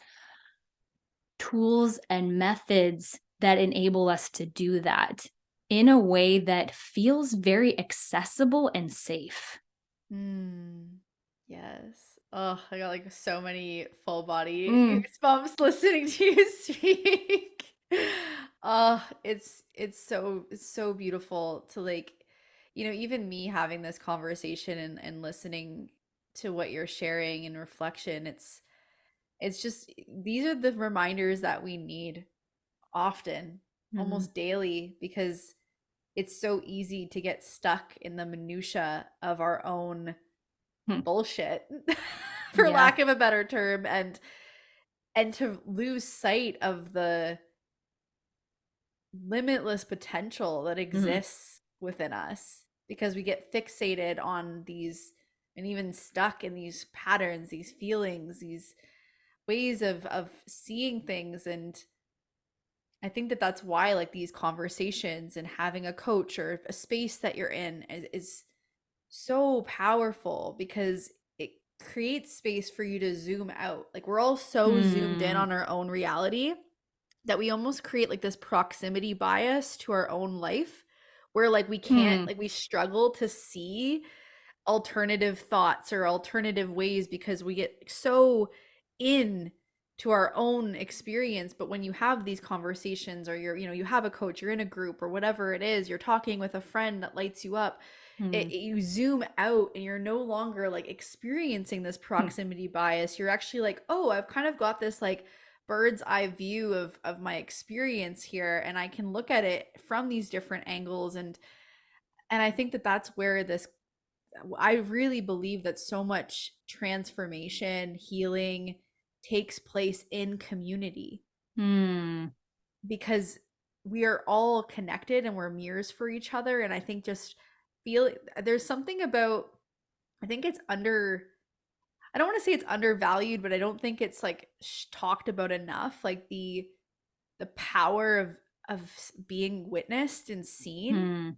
tools and methods that enable us to do that in a way that feels very accessible and safe. Yes. Oh, I got like so many full body Mm. goosebumps listening to you speak. Oh, it's so beautiful to like, even me having this conversation and listening to what you're sharing in reflection, it's just these are the reminders that we need often, Mm. almost daily, because it's so easy to get stuck in the minutia of our own Mm. bullshit, for Yeah. lack of a better term, and to lose sight of the limitless potential that Mm. exists within us, because we get fixated on these and even stuck in these patterns, these feelings, these ways of seeing things. And I think that that's why like these conversations and having a coach or a space that you're in is so powerful, because it creates space for you to zoom out. Like we're all so zoomed in Mm. on our own reality that we almost create like this proximity bias to our own life, where like we can't, Mm. like we struggle to see alternative thoughts or alternative ways, because we get so in to our own experience. But when you have these conversations, or you have a coach, you're in a group or whatever it is, you're talking with a friend that lights you up, Mm. you zoom out and you're no longer like experiencing this Mm. proximity bias. You're actually like, oh, I've kind of got this like bird's eye view of my experience here, and I can look at it from these different angles. And I think that that's where this, I really believe that so much transformation, healing takes place in community, Mm. because we are all connected and we're mirrors for each other. And I think just feel there's something about, I think it's under, I don't want to say it's undervalued, but I don't think it's like talked about enough, like the power of being witnessed and seen, Mm.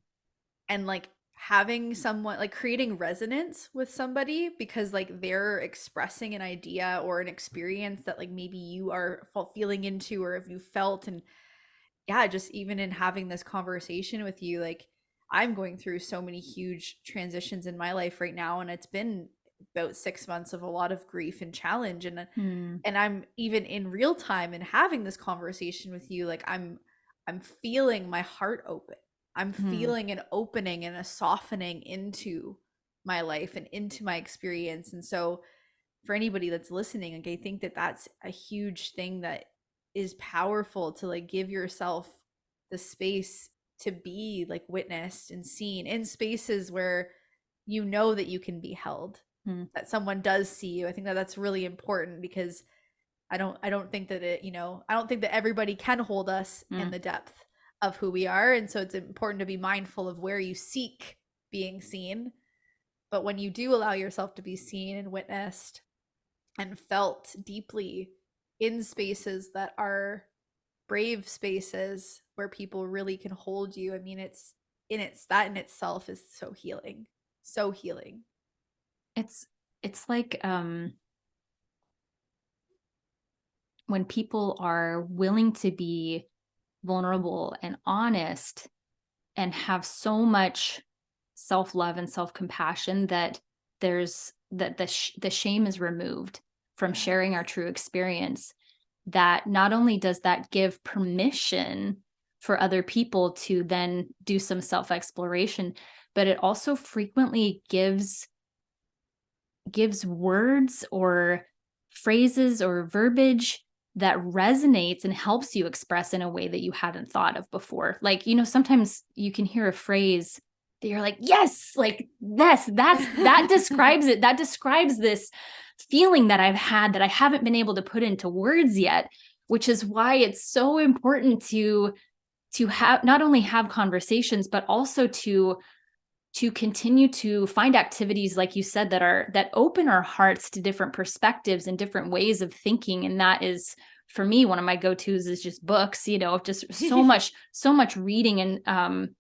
and like having someone, like creating resonance with somebody because like they're expressing an idea or an experience that like maybe you are feeling into, or if you felt. And yeah, just even in having this conversation with you, like I'm going through so many huge transitions in my life right now, and it's been about 6 months of a lot of grief and challenge. Mm. And I'm even in real time and having this conversation with you, like I'm feeling my heart open. I'm Mm. feeling an opening and a softening into my life and into my experience. And so for anybody that's listening, like I think that that's a huge thing that is powerful, to like give yourself the space to be like witnessed and seen in spaces where you know that you can be held, Mm. that someone does see you. I think that that's really important, because I don't think that I don't think that everybody can hold us in Mm. the depth of who we are. And so it's important to be mindful of where you seek being seen. But when you do allow yourself to be seen and witnessed and felt deeply in spaces that are brave spaces where people really can hold you, I mean, that in itself is so healing. So healing. It's like when people are willing to be vulnerable and honest and have so much self-love and self-compassion that the shame is removed from sharing our Yes. true experience, that not only does that give permission for other people to then do some self-exploration, but it also frequently gives words or phrases or verbiage that resonates and helps you express in a way that you hadn't thought of before. Like, sometimes you can hear a phrase that you're like, yes, like this, that describes it. That describes this feeling that I've had that I haven't been able to put into words yet, which is why it's so important to have not only have conversations, but also to continue to find activities, like you said, that open our hearts to different perspectives and different ways of thinking. And that is, for me, one of my go-tos is just books, just so much reading. And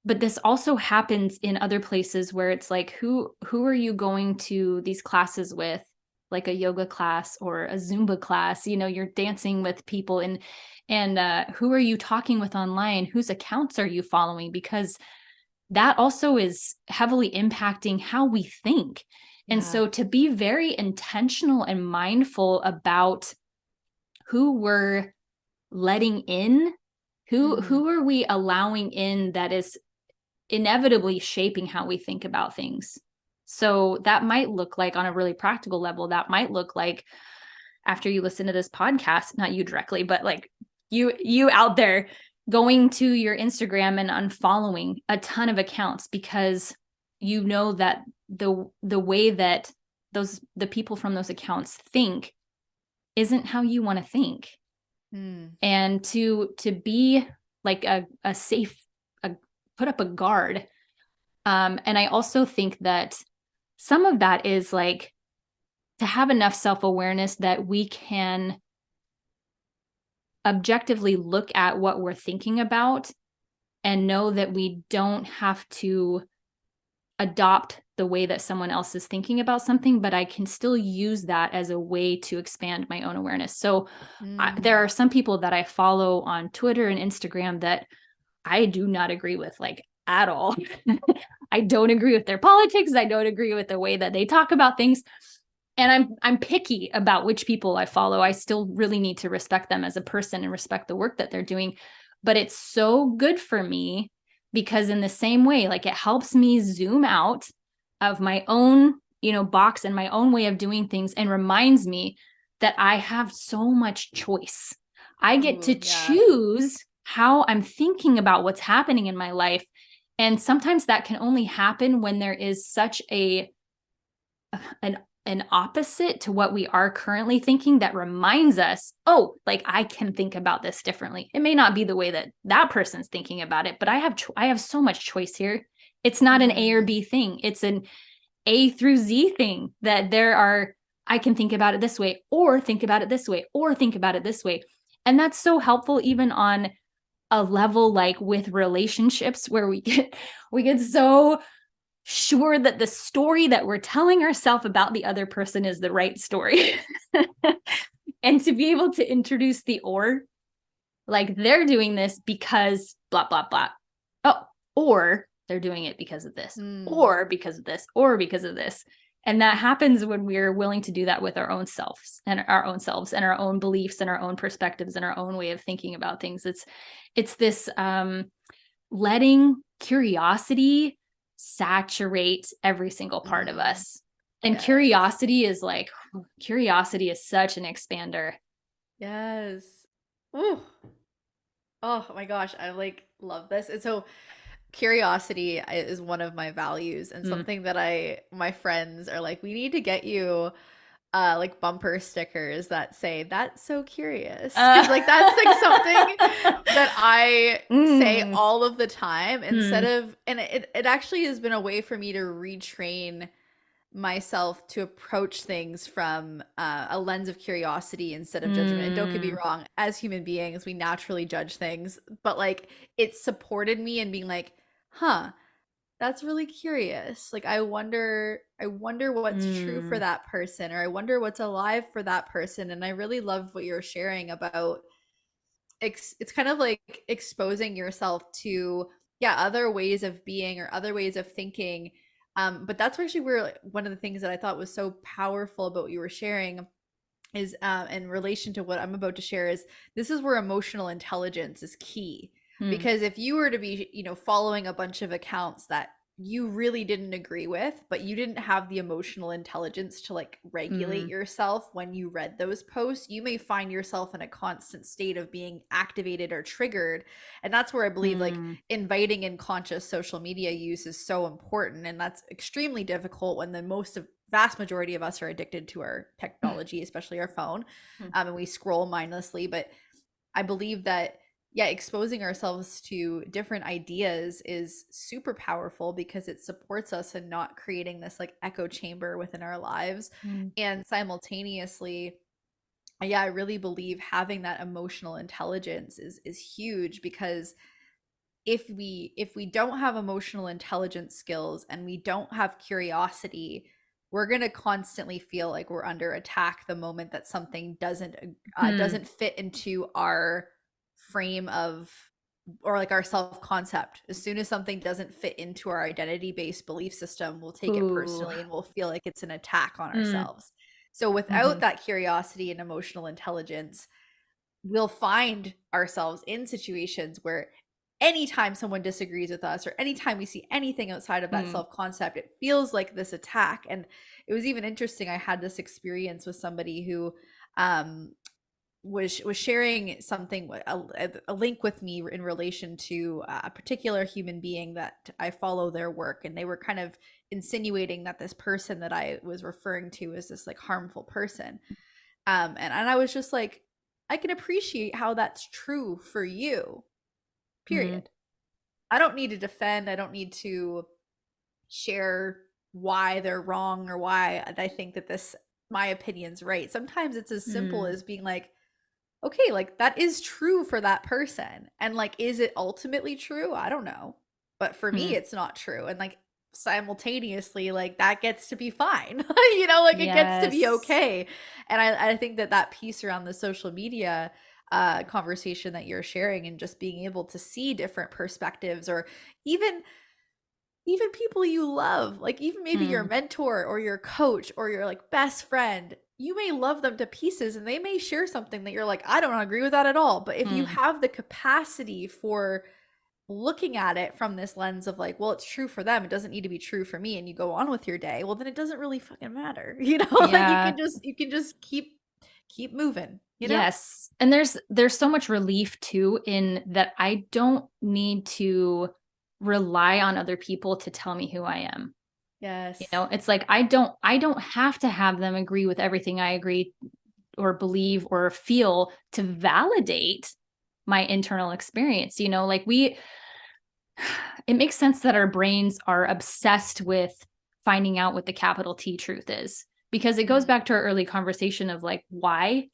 but this also happens in other places where it's like, who are you going to these classes with, like a yoga class or a Zumba class? You're dancing with people, and who are you talking with online? Whose accounts are you following? Because that also is heavily impacting how we think. And Yeah. so to be very intentional and mindful about who we're letting in, Mhm. who are we allowing in, that is inevitably shaping how we think about things. So that might look like, on a really practical level, that might look like, after you listen to this podcast, not you directly, but like you out there, going to your Instagram and unfollowing a ton of accounts, because you know that the way that the people from those accounts think isn't how you want to think. Mm. And to be like a safe, put up a guard. And I also think that some of that is like to have enough self-awareness that we can objectively look at what we're thinking about and know that we don't have to adopt the way that someone else is thinking about something, but I can still use that as a way to expand my own awareness. So there Mm. are some people that I follow on Twitter and Instagram that I do not agree with, like, at all. I don't agree with their politics. I don't agree with the way that they talk about things. And I'm picky about which people I follow. I still really need to respect them as a person and respect the work that they're doing. But it's so good for me because, in the same way, like, it helps me zoom out of my own, box and my own way of doing things, and reminds me that I have so much choice. I get to Ooh, yeah. choose how I'm thinking about what's happening in my life. And sometimes that can only happen when there is such an an opposite to what we are currently thinking that reminds us, oh, like, I can think about this differently. It may not be the way that that person's thinking about it, but I have so much choice here. It's not an A or Mm. B thing. It's an A through Z thing, that I can think about it this way, or think about it this way, or think about it this way. And that's so helpful even on a level like with relationships, where we get so sure that the story that we're telling ourselves about the other person is the right story. And to be able to introduce the or, like, they're doing this because blah, blah, blah. Oh, or they're doing it because of this, Mm. or because of this, or because of this. And that happens when we're willing to do that with our own selves and our own beliefs and our own perspectives and our own way of thinking about things. It's this letting curiosity saturate every single part of Mm. us. And Yes. curiosity is such an expander. Yes. Ooh. Oh my gosh, I like love this. And so curiosity is one of my values and Mm. something that my friends are like, we need to get you like bumper stickers that say "That's so curious," because like that's like something that I say all of the time instead of, and it actually has been a way for me to retrain myself to approach things from a lens of curiosity instead of judgment. And don't get me wrong, as human beings, we naturally judge things, but like it supported me in being like, huh, that's really curious. Like I wonder what's true for that person, or I wonder what's alive for that person. And I really love what you're sharing about it's kind of like exposing yourself to, yeah, other ways of being or other ways of thinking. But that's actually where, like, one of the things that I thought was so powerful about what you were sharing is, in relation to what I'm about to share, is this is where emotional intelligence is key. Because if you were to be, following a bunch of accounts that you really didn't agree with, but you didn't have the emotional intelligence to like regulate yourself when you read those posts, you may find yourself in a constant state of being activated or triggered. And that's where I believe like inviting in conscious social media use is so important. And that's extremely difficult when the vast majority of us are addicted to our technology, especially our phone, and we scroll mindlessly. But I believe that, yeah, exposing ourselves to different ideas is super powerful because it supports us in not creating this like echo chamber within our lives. And simultaneously, yeah, I really believe having that emotional intelligence is huge, because if we don't have emotional intelligence skills and we don't have curiosity, we're going to constantly feel like we're under attack the moment that something doesn't fit into our frame of, or like our self concept. As soon as something doesn't fit into our identity based belief system, we'll take it personally and we'll feel like it's an attack on ourselves. So without that curiosity and emotional intelligence, we'll find ourselves in situations where anytime someone disagrees with us or anytime we see anything outside of that self-concept, it feels like this attack. And it was even interesting, I had this experience with somebody who was sharing something, a link with me in relation to a particular human being that I follow their work, and they were kind of insinuating that this person that I was referring to as this like harmful person. And I was just like, I can appreciate how that's true for you, period. I don't need to defend. I don't need to share why they're wrong or why I think that my opinion's right. Sometimes it's as simple as being like, okay, like that is true for that person. And like, is it ultimately true? I don't know. But for me, it's not true. And like simultaneously, like that gets to be fine, like it gets to be okay. And I think that piece around the social media conversation that you're sharing, and just being able to see different perspectives, or even people you love, like even maybe your mentor or your coach or your like best friend, you may love them to pieces and they may share something that you're like, I don't agree with that at all. But if you have the capacity for looking at it from this lens of like, well, it's true for them, it doesn't need to be true for me, and you go on with your day, well, then it doesn't really fucking matter. Like you can just keep moving. Yes. And there's so much relief too in that I don't need to rely on other people to tell me who I am. Yes. It's like I don't have to have them agree with everything I agree or believe or feel to validate my internal experience. Like it makes sense that our brains are obsessed with finding out what the capital T truth is, because it goes back to our early conversation of like, why.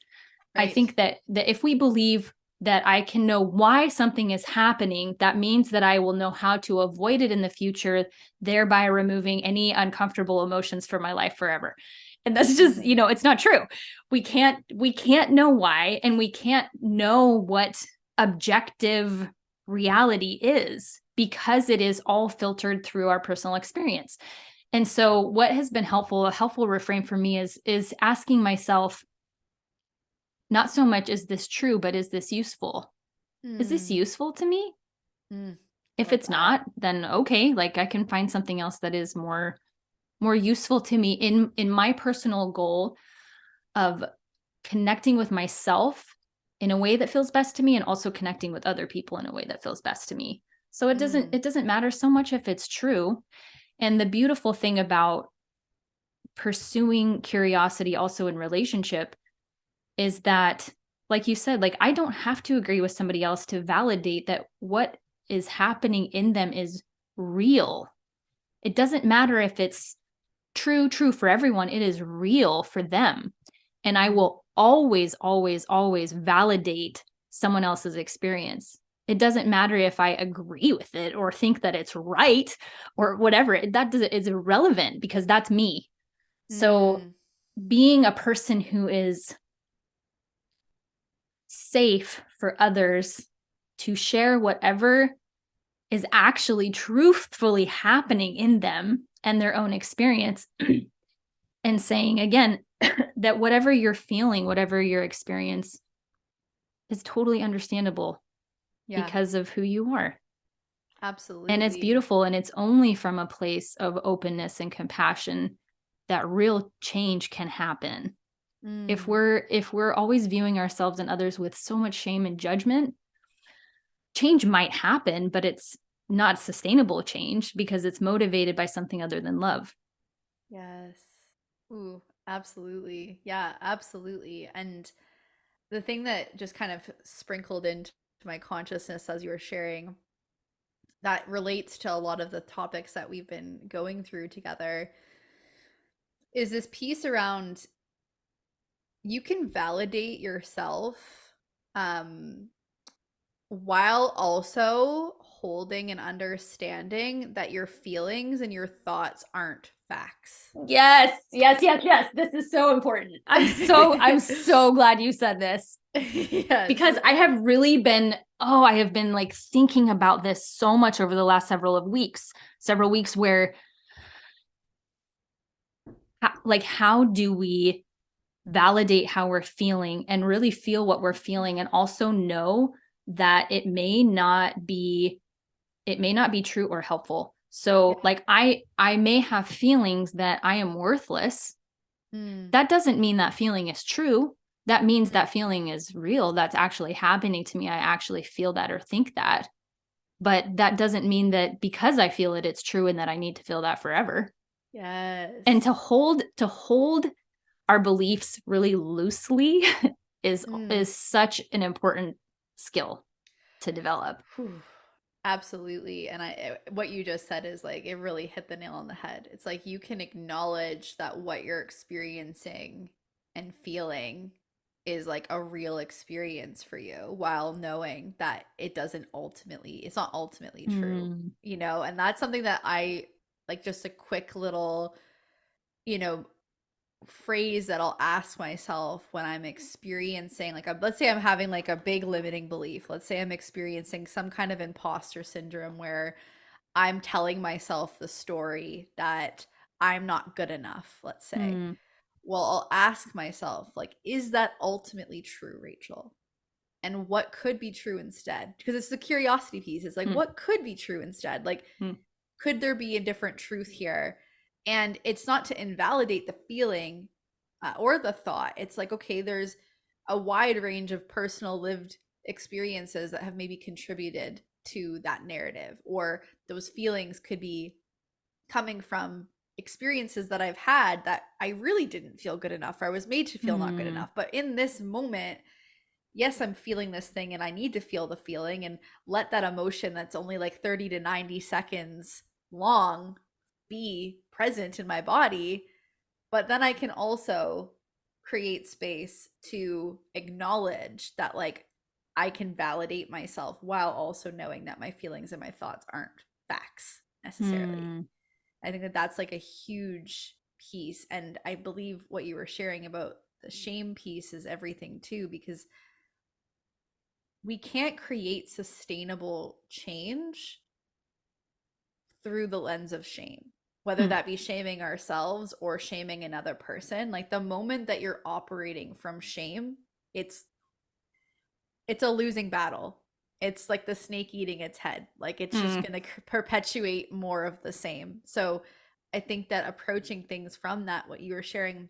I think that if we believe that I can know why something is happening, that means that I will know how to avoid it in the future, thereby removing any uncomfortable emotions from my life forever. And that's just, it's not true. We can't know why, and we can't know what objective reality is, because it is all filtered through our personal experience. And so what has been a helpful reframe for me is asking myself, not so much is this true, but is this useful? Is this useful to me? If it's not, then okay, like I can find something else that is more useful to me in my personal goal of connecting with myself in a way that feels best to me, and also connecting with other people in a way that feels best to me. So it doesn't matter so much if it's true. And the beautiful thing about pursuing curiosity also in relationship is that, like you said, like I don't have to agree with somebody else to validate that what is happening in them is real. It doesn't matter if it's true for everyone. It is real for them. And I will always, always, always validate someone else's experience. It doesn't matter if I agree with it or think that it's right or whatever. That is irrelevant because that's me. So being a person who is safe for others to share whatever is actually truthfully happening in them and their own experience, and saying again that whatever you're feeling, whatever your experience is totally understandable because of who you are. Absolutely. And it's beautiful, and it's only from a place of openness and compassion that real change can happen. If we're always viewing ourselves and others with so much shame and judgment, change might happen, but it's not sustainable change because it's motivated by something other than love. Yes. Ooh, absolutely. Yeah, absolutely. And the thing that just kind of sprinkled into my consciousness as you were sharing that relates to a lot of the topics that we've been going through together is this piece around you can validate yourself while also holding and understanding that your feelings and your thoughts aren't facts. Yes. This is so important. I'm so glad you said this. Yes. Because I have really been, I have been like thinking about this so much over the last several weeks where how do we validate how we're feeling and really feel what we're feeling, and also know that it may not be true or helpful. So like I may have feelings that I am worthless. That doesn't mean that feeling is true. That means that feeling is real. That's actually happening to me. I actually feel that or think that. But that doesn't mean that because I feel it, it's true and that I need to feel that forever. Yes. And to hold our beliefs really loosely is such an important skill to develop. Absolutely. And what you just said is like, it really hit the nail on the head. It's like you can acknowledge that what you're experiencing and feeling is like a real experience for you while knowing that it's not ultimately true, and that's something that I like, just a quick little, you know, phrase that I'll ask myself when I'm experiencing like let's say I'm having like a big limiting belief. Let's say I'm experiencing some kind of imposter syndrome where I'm telling myself the story that I'm not good enough, let's say. Well, I'll ask myself, like, is that ultimately true, Rachel? And what could be true instead? Because it's the curiosity piece. It's like, what could be true instead? Like, could there be a different truth here? And it's not to invalidate the feeling or the thought. It's like, okay, there's a wide range of personal lived experiences that have maybe contributed to that narrative, or those feelings could be coming from experiences that I've had that I really didn't feel good enough, or I was made to feel not good enough. But in this moment, yes, I'm feeling this thing and I need to feel the feeling and let that emotion that's only like 30 to 90 seconds long be present in my body. But then I can also create space to acknowledge that, like, I can validate myself while also knowing that my feelings and my thoughts aren't facts necessarily. I think that that's like a huge piece. And I believe what you were sharing about the shame piece is everything too, because we can't create sustainable change through the lens of shame, whether that be shaming ourselves or shaming another person. Like, the moment that you're operating from shame, it's a losing battle. It's like the snake eating its head. Like, it's just going to perpetuate more of the same. So I think that approaching things from that, what you were sharing,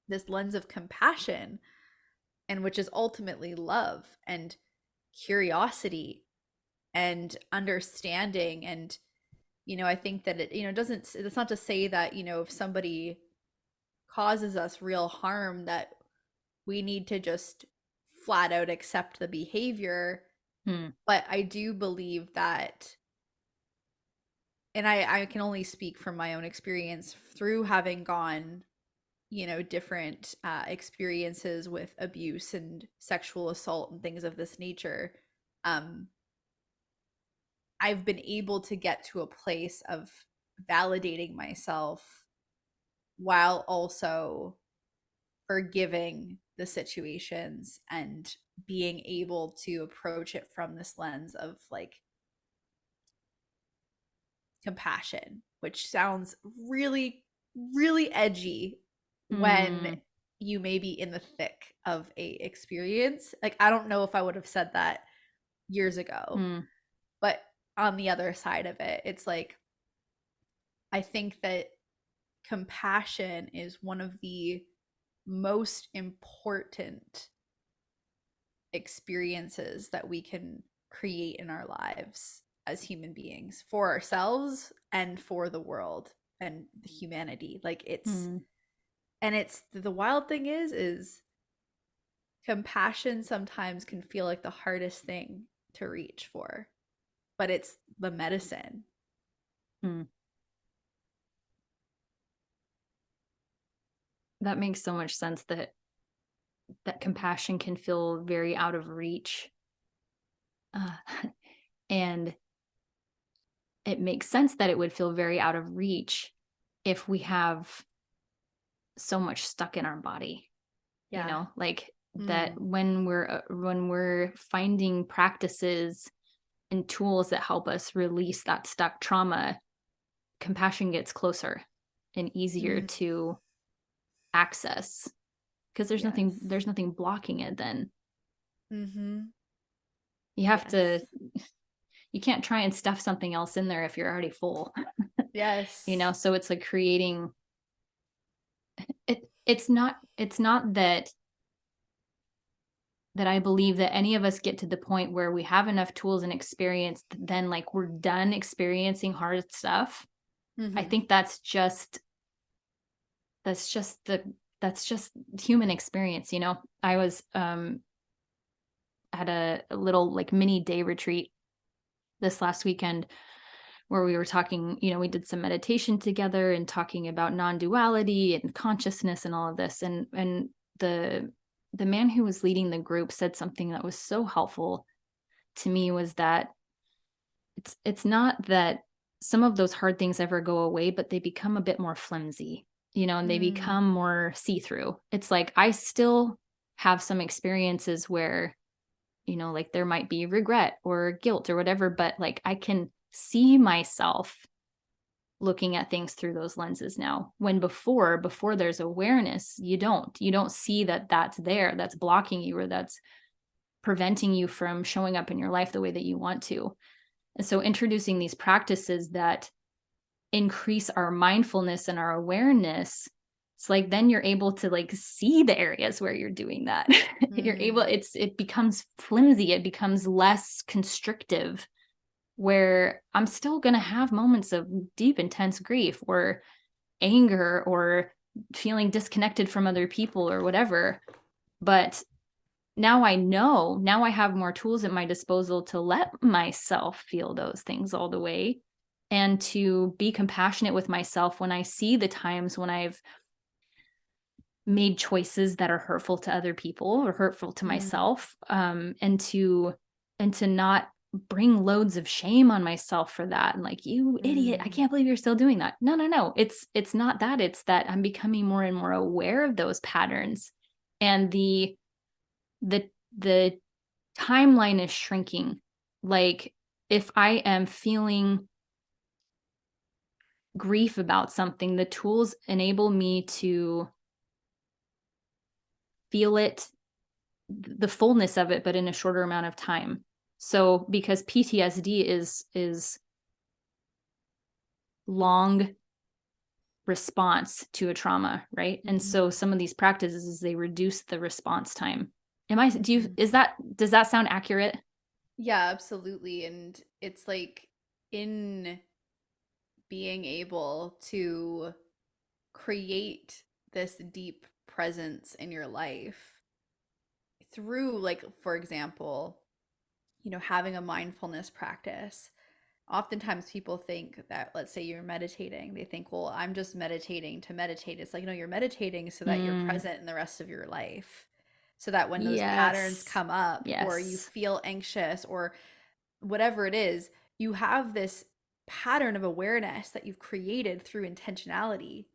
this lens of compassion, and which is ultimately love and curiosity and understanding. And I think that it doesn't, it's not to say that if somebody causes us real harm that we need to just flat out accept the behavior. But I do believe that, and I can only speak from my own experience through having gone, different experiences with abuse and sexual assault and things of this nature. I've been able to get to a place of validating myself while also forgiving the situations and being able to approach it from this lens of like compassion, which sounds really, really edgy when you may be in the thick of a experience. Like, I don't know if I would have said that years ago, but on the other side of it, it's like, I think that compassion is one of the most important experiences that we can create in our lives as human beings, for ourselves and for the world and humanity. Like, it's and it's the wild thing is compassion sometimes can feel like the hardest thing to reach for, but it's the medicine. That makes so much sense, that compassion can feel very out of reach. And it makes sense that it would feel very out of reach if we have so much stuck in our body. Like that when we're finding practices and tools that help us release that stuck trauma, compassion gets closer and easier to access, because there's nothing blocking it then. You have to, you can't try and stuff something else in there if you're already full. So it's like creating it. It's not that I believe that any of us get to the point where we have enough tools and experience that then like we're done experiencing hard stuff. I think that's just human experience. I was had a little like mini day retreat this last weekend where we were talking, we did some meditation together and talking about non-duality and consciousness and all of this. And the man who was leading the group said something that was so helpful to me, was that it's not that some of those hard things ever go away, but they become a bit more flimsy, and they become more see-through. It's like, I still have some experiences where, like there might be regret or guilt or whatever, but like I can see myself looking at things through those lenses now, when before there's awareness, you don't see that that's there, that's blocking you, or that's preventing you from showing up in your life the way that you want to. And so introducing these practices that increase our mindfulness and our awareness, it's like then you're able to like see the areas where you're doing that. You're able, it becomes flimsy, it becomes less constrictive, where I'm still going to have moments of deep, intense grief or anger or feeling disconnected from other people or whatever. But now I have more tools at my disposal to let myself feel those things all the way, and to be compassionate with myself when I see the times when I've made choices that are hurtful to other people or hurtful to myself, and to not bring loads of shame on myself for that. And like, you idiot, I can't believe you're still doing that. No. It's not that. It's that I'm becoming more and more aware of those patterns, and the timeline is shrinking. Like, if I am feeling grief about something, the tools enable me to feel it, the fullness of it, but in a shorter amount of time. So because PTSD is long response to a trauma, right? And so some of these practices, they reduce the response time. Does that sound accurate? Yeah, absolutely. And it's like, in being able to create this deep presence in your life through, like, for example, having a mindfulness practice. Oftentimes people think that, let's say you're meditating, they think, well, I'm just meditating to meditate. It's like, no, you're meditating so that you're present in the rest of your life. So that when those patterns Yes. come up, or you Yes. feel anxious, or whatever it is, you have this pattern of awareness that you've created through intentionality.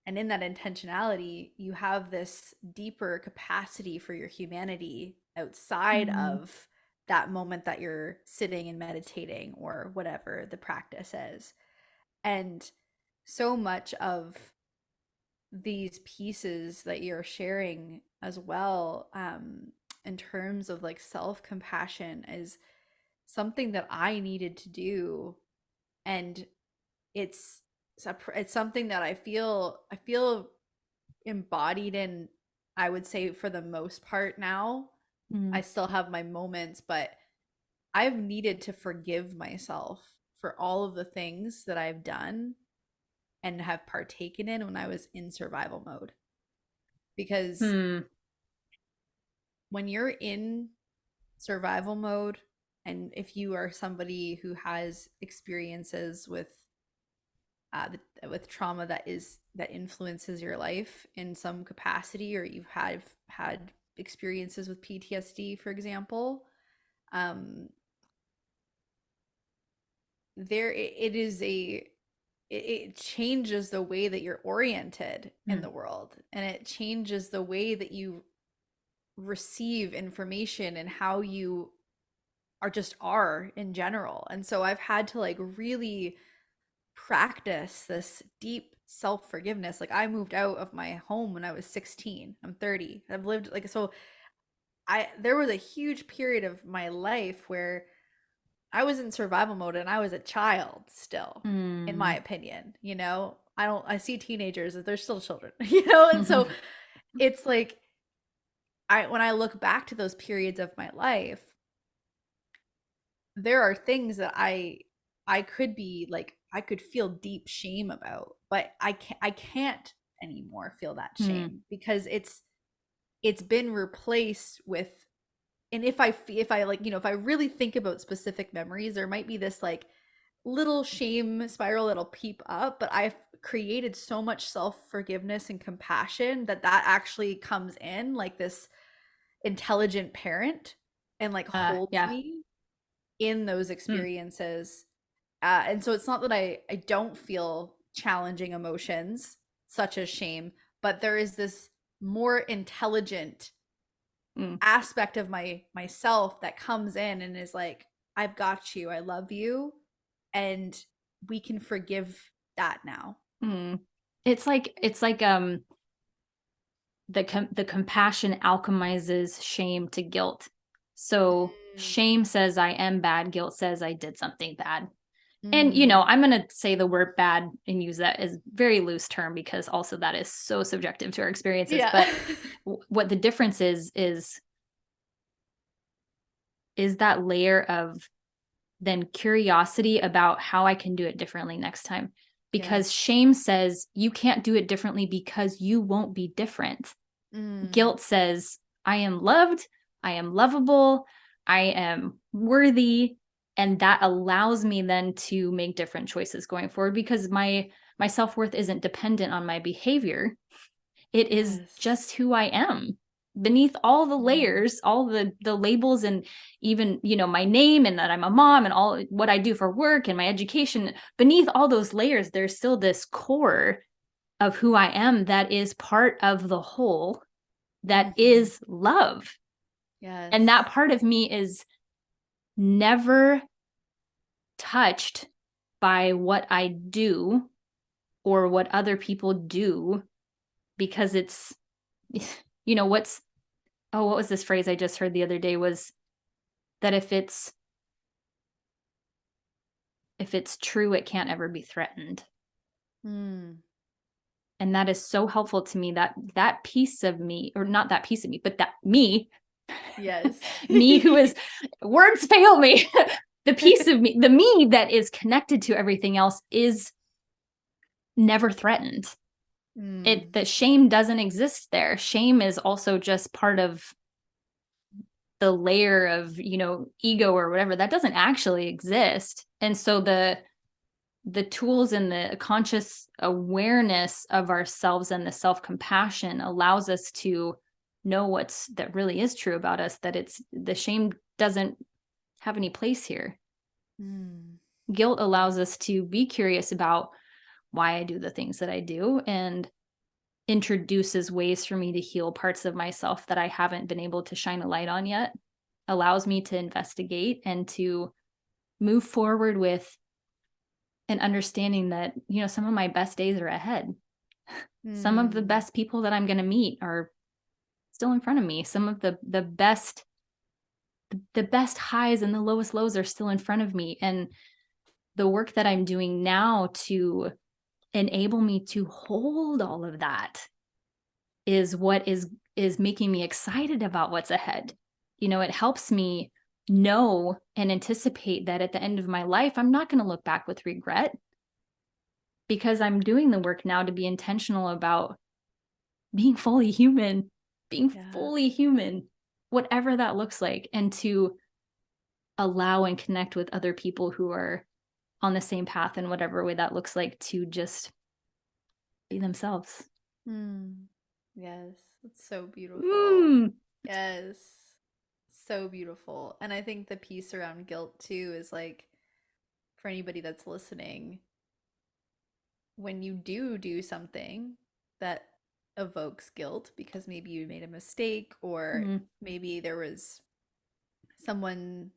And in that intentionality, you have this deeper capacity for your humanity outside of that moment that you're sitting and meditating or whatever the practice is. And so much of these pieces that you're sharing as well, in terms of like self-compassion, is something that I needed to do. And it's it's something that I feel embodied in, I would say, for the most part now. I still have my moments, but I've needed to forgive myself for all of the things that I've done and have partaken in when I was in survival mode. Because when you're in survival mode, and if you are somebody who has experiences with trauma that influences your life in some capacity, or you've had experiences with PTSD, for example, there it is a it changes the way that you're oriented in the world, and it changes the way that you receive information and how you are in general. And so I've had to like really practice this deep self-forgiveness. Like, I moved out of my home when I was 16. I'm 30. I've lived like, so there was a huge period of my life where I was in survival mode, and I was a child still, in my opinion. I see teenagers as they're still children, and so it's like, when I look back to those periods of my life, there are things that I could be like, I could feel deep shame about, but I can't anymore feel that shame, because it's been replaced with. And if I like, if I really think about specific memories, there might be this like little shame spiral that'll peep up, but I've created so much self-forgiveness and compassion that actually comes in like this intelligent parent, and like holds Yeah. me in those experiences. And so it's not that I don't feel challenging emotions such as shame, but there is this more intelligent aspect of myself that comes in and is like, I've got you, I love you, and we can forgive that now. It's like the compassion alchemizes shame to guilt. So shame says I am bad, guilt says I did something bad. And, I'm going to say the word bad and use that as very loose term, because also that is so subjective to our experiences. Yeah. But what the difference is that layer of then curiosity about how I can do it differently next time. Because shame says you can't do it differently because you won't be different. Guilt says I am loved, I am lovable, I am worthy. And that allows me then to make different choices going forward, because my self-worth isn't dependent on my behavior. It is just who I am. Beneath all the layers, all the labels, and even, my name, and that I'm a mom, and all what I do for work and my education, beneath all those layers, there's still this core of who I am that is part of the whole, that is love. Yes. And that part of me is never touched by what I do or what other people do, because it's, what was this phrase I just heard the other day, was that if it's true, it can't ever be threatened. And that is so helpful to me, that piece of me, or not that piece of me, but that me, me who is, words fail me, the piece of me, the me that is connected to everything else, is never threatened. The shame doesn't exist there. Shame is also just part of the layer of, ego or whatever that doesn't actually exist. And so the tools and the conscious awareness of ourselves and the self-compassion allows us to know that really is true about us, that the shame doesn't have any place here. Guilt allows us to be curious about why I do the things that I do, and introduces ways for me to heal parts of myself that I haven't been able to shine a light on yet, allows me to investigate and to move forward with an understanding that, some of my best days are ahead. Some of the best people that I'm going to meet are still in front of me. Some of the best highs and the lowest lows are still in front of me. And the work that I'm doing now to enable me to hold all of that is what is making me excited about what's ahead. It helps me know and anticipate that at the end of my life, I'm not going to look back with regret, because I'm doing the work now to be intentional about being fully human, whatever that looks like, and to allow and connect with other people who are on the same path in whatever way that looks like, to just be themselves. Yes, it's so beautiful. Yes, so beautiful. And I think the piece around guilt too is like, for anybody that's listening, when you do something that evokes guilt because maybe you made a mistake, or maybe there was someone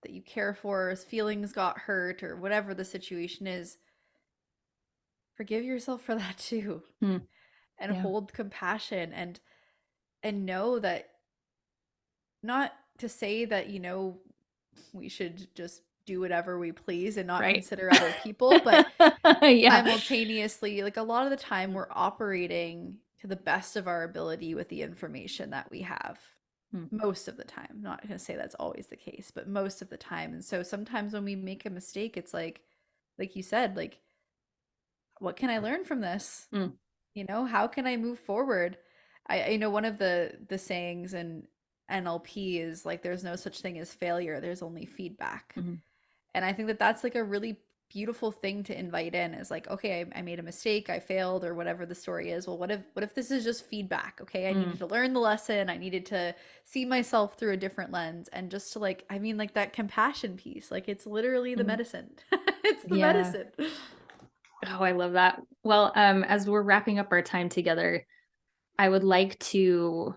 that you care for's feelings got hurt, or whatever the situation is, forgive yourself for that too. And hold compassion, and know that, not to say that, we should just do whatever we please and not consider other people, but simultaneously, like, a lot of the time we're operating to the best of our ability with the information that we have. Most of the time. I'm not going to say that's always the case, but most of the time. And so sometimes when we make a mistake, it's like you said, like, what can I learn from this? How can I move forward? I know one of the sayings in NLP is like, there's no such thing as failure, there's only feedback. And I think that that's like a really beautiful thing to invite in, is like, okay, I made a mistake, I failed, or whatever the story is. Well, what if this is just feedback? Okay, I needed to learn the lesson, I needed to see myself through a different lens, and just to, like, I mean, like, that compassion piece, like, it's literally the medicine. It's the medicine. Oh, I love that. Well, as we're wrapping up our time together, I would like to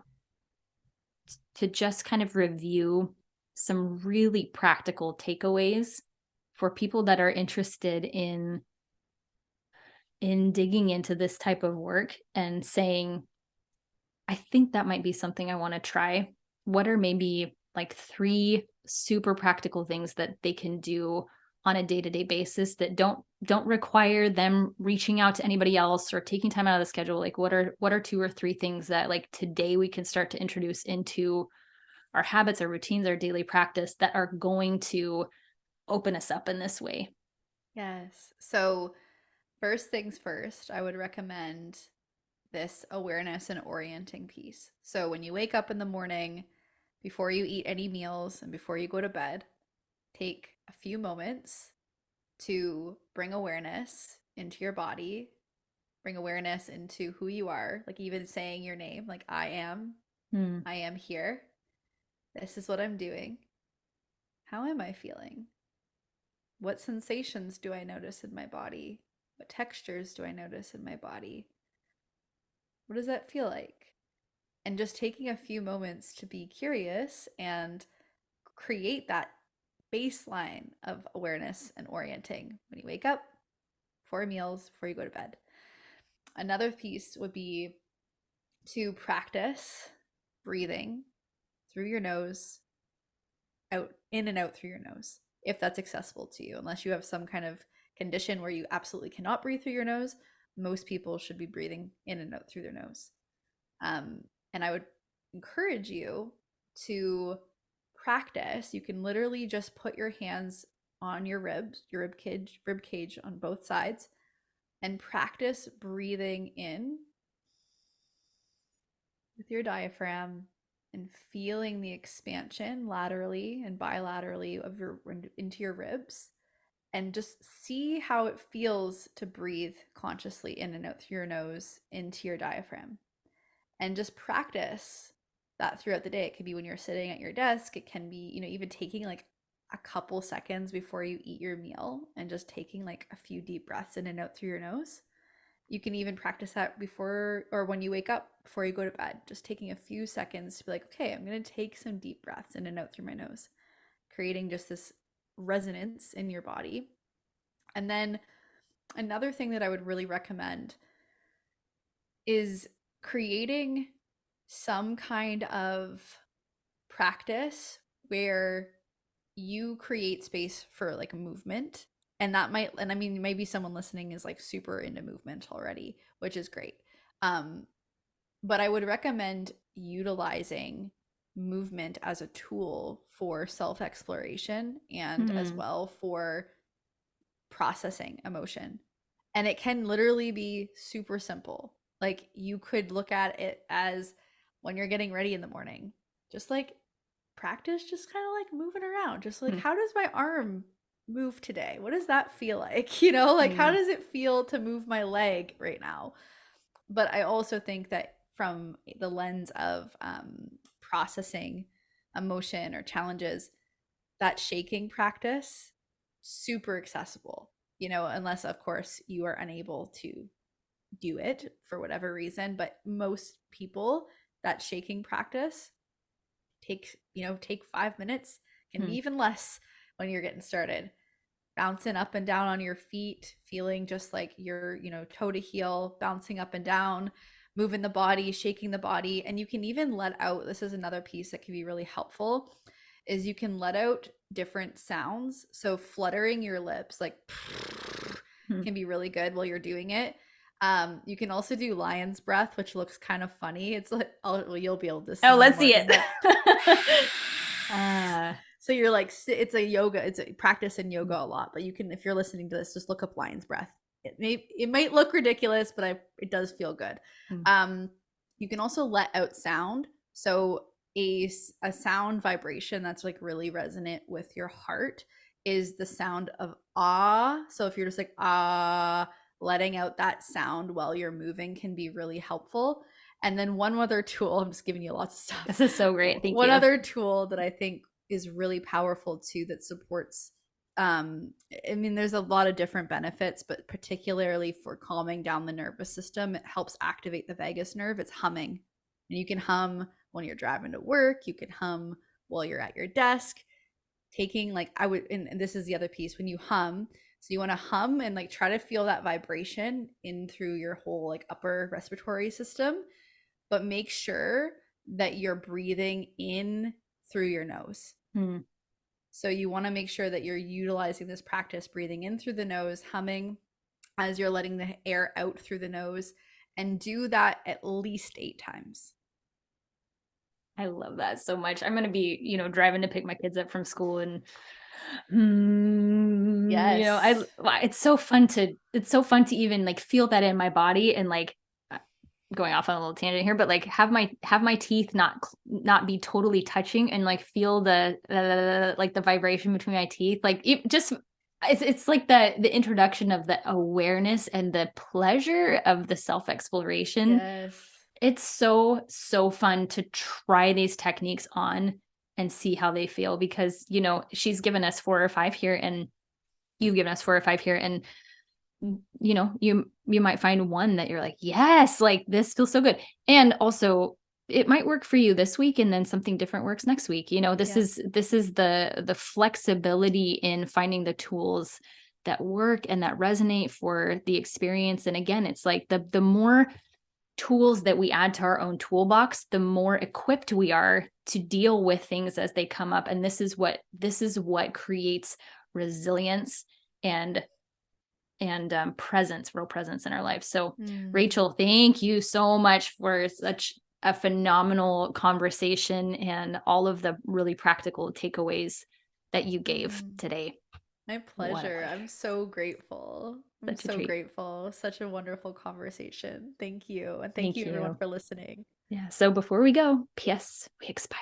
just kind of review some really practical takeaways for people that are interested in digging into this type of work and saying, I think that might be something I want to try. What are maybe like 3 super practical things that they can do on a day-to-day basis that don't require them reaching out to anybody else or taking time out of the schedule? Like, what are 2 or 3 things that, like, today we can start to introduce into our habits, our routines, our daily practice that are going to open us up in this way? Yes. So, first things first, I would recommend this awareness and orienting piece. So, when you wake up in the morning, before you eat any meals and before you go to bed, take a few moments to bring awareness into your body, bring awareness into who you are, like even saying your name, like, I am here. This is what I'm doing. How am I feeling? What sensations do I notice in my body? What textures do I notice in my body? What does that feel like? And just taking a few moments to be curious and create that baseline of awareness and orienting when you wake up, before meals, before you go to bed. Another piece would be to practice breathing through your nose, out, in and out through your nose, if that's accessible to you. Unless you have some kind of condition where you absolutely cannot breathe through your nose, most people should be breathing in and out through their nose. And I would encourage you to practice. You can literally just put your hands on your ribs, your rib cage on both sides, and practice breathing in with your diaphragm and feeling the expansion laterally and bilaterally of your into your ribs, and just see how it feels to breathe consciously in and out through your nose into your diaphragm. And just practice that throughout the day. It could be when you're sitting at your desk. It can be, even taking like a couple seconds before you eat your meal and just taking like a few deep breaths in and out through your nose. You can even practice that before or when you wake up, before you go to bed, just taking a few seconds to be like, okay, I'm going to take some deep breaths in and out through my nose, creating just this resonance in your body. And then another thing that I would really recommend is creating some kind of practice where you create space for like movement. And that might, and I mean, maybe someone listening is like super into movement already, which is great. But I would recommend utilizing movement as a tool for self-exploration and as well for processing emotion. And it can literally be super simple. Like you could look at it as when you're getting ready in the morning, just like practice just kind of like moving around, just like how does my arm move today? What does that feel like? How does it feel to move my leg right now? But I also think that from the lens of processing emotion or challenges, that shaking practice, super accessible, unless of course you are unable to do it for whatever reason. But most people, that shaking practice take 5 minutes, can be even less when you're getting started. Bouncing up and down on your feet, feeling just like you're, toe to heel, bouncing up and down, moving the body, shaking the body. And you can even let out, this is another piece that can be really helpful, is you can let out different sounds. So fluttering your lips, like can be really good while you're doing it. You can also do lion's breath, which looks kind of funny. It's like, you'll be able to see. Oh, let's see it. So you're like, it's a practice in yoga a lot, but you can, if you're listening to this, just look up lion's breath. It might look ridiculous, but it does feel good. You can also let out sound. So a sound vibration that's like really resonant with your heart is the sound of ah. So if you're just like ah, letting out that sound while you're moving can be really helpful. And then one other tool, I'm just giving you lots of stuff. This is so great. Thank you. One other tool that I think is really powerful too, that supports, there's a lot of different benefits, but particularly for calming down the nervous system, it helps activate the vagus nerve. It's humming. And you can hum when you're driving to work. You can hum while you're at your desk. Taking and this is the other piece, when you hum, so you want to hum and like try to feel that vibration in through your whole like upper respiratory system, but make sure that you're breathing in through your nose. So you want to make sure that you're utilizing this practice, breathing in through the nose, humming as you're letting the air out through the nose, and do that at least 8 times. I love that so much. I'm going to be, driving to pick my kids up from school and yes, it's so fun to even like feel that in my body, and like going off on a little tangent here, but like have my teeth not be totally touching, and like feel the like the vibration between my teeth. Like it's like the introduction of the awareness and the pleasure of the self-exploration. Yes. It's so fun to try these techniques on and see how they feel, because she's given us 4 or 5 here, and you've given us 4 or 5 here, and you might find one that you're like, yes, like this feels so good. And also it might work for you this week, and then something different works next week. This is the flexibility in finding the tools that work and that resonate for the experience. And again, it's like the more tools that we add to our own toolbox, the more equipped we are to deal with things as they come up. And this is what creates resilience and real presence in our lives. So Rachael, thank you so much for such a phenomenal conversation and all of the really practical takeaways that you gave today. My What a pleasure. pleasure. I'm so grateful. I'm Such a so treat. grateful. Such a wonderful conversation. Thank you. And thank Thank you, everyone, you. for listening. Yeah. So before we go, P.S. we expire.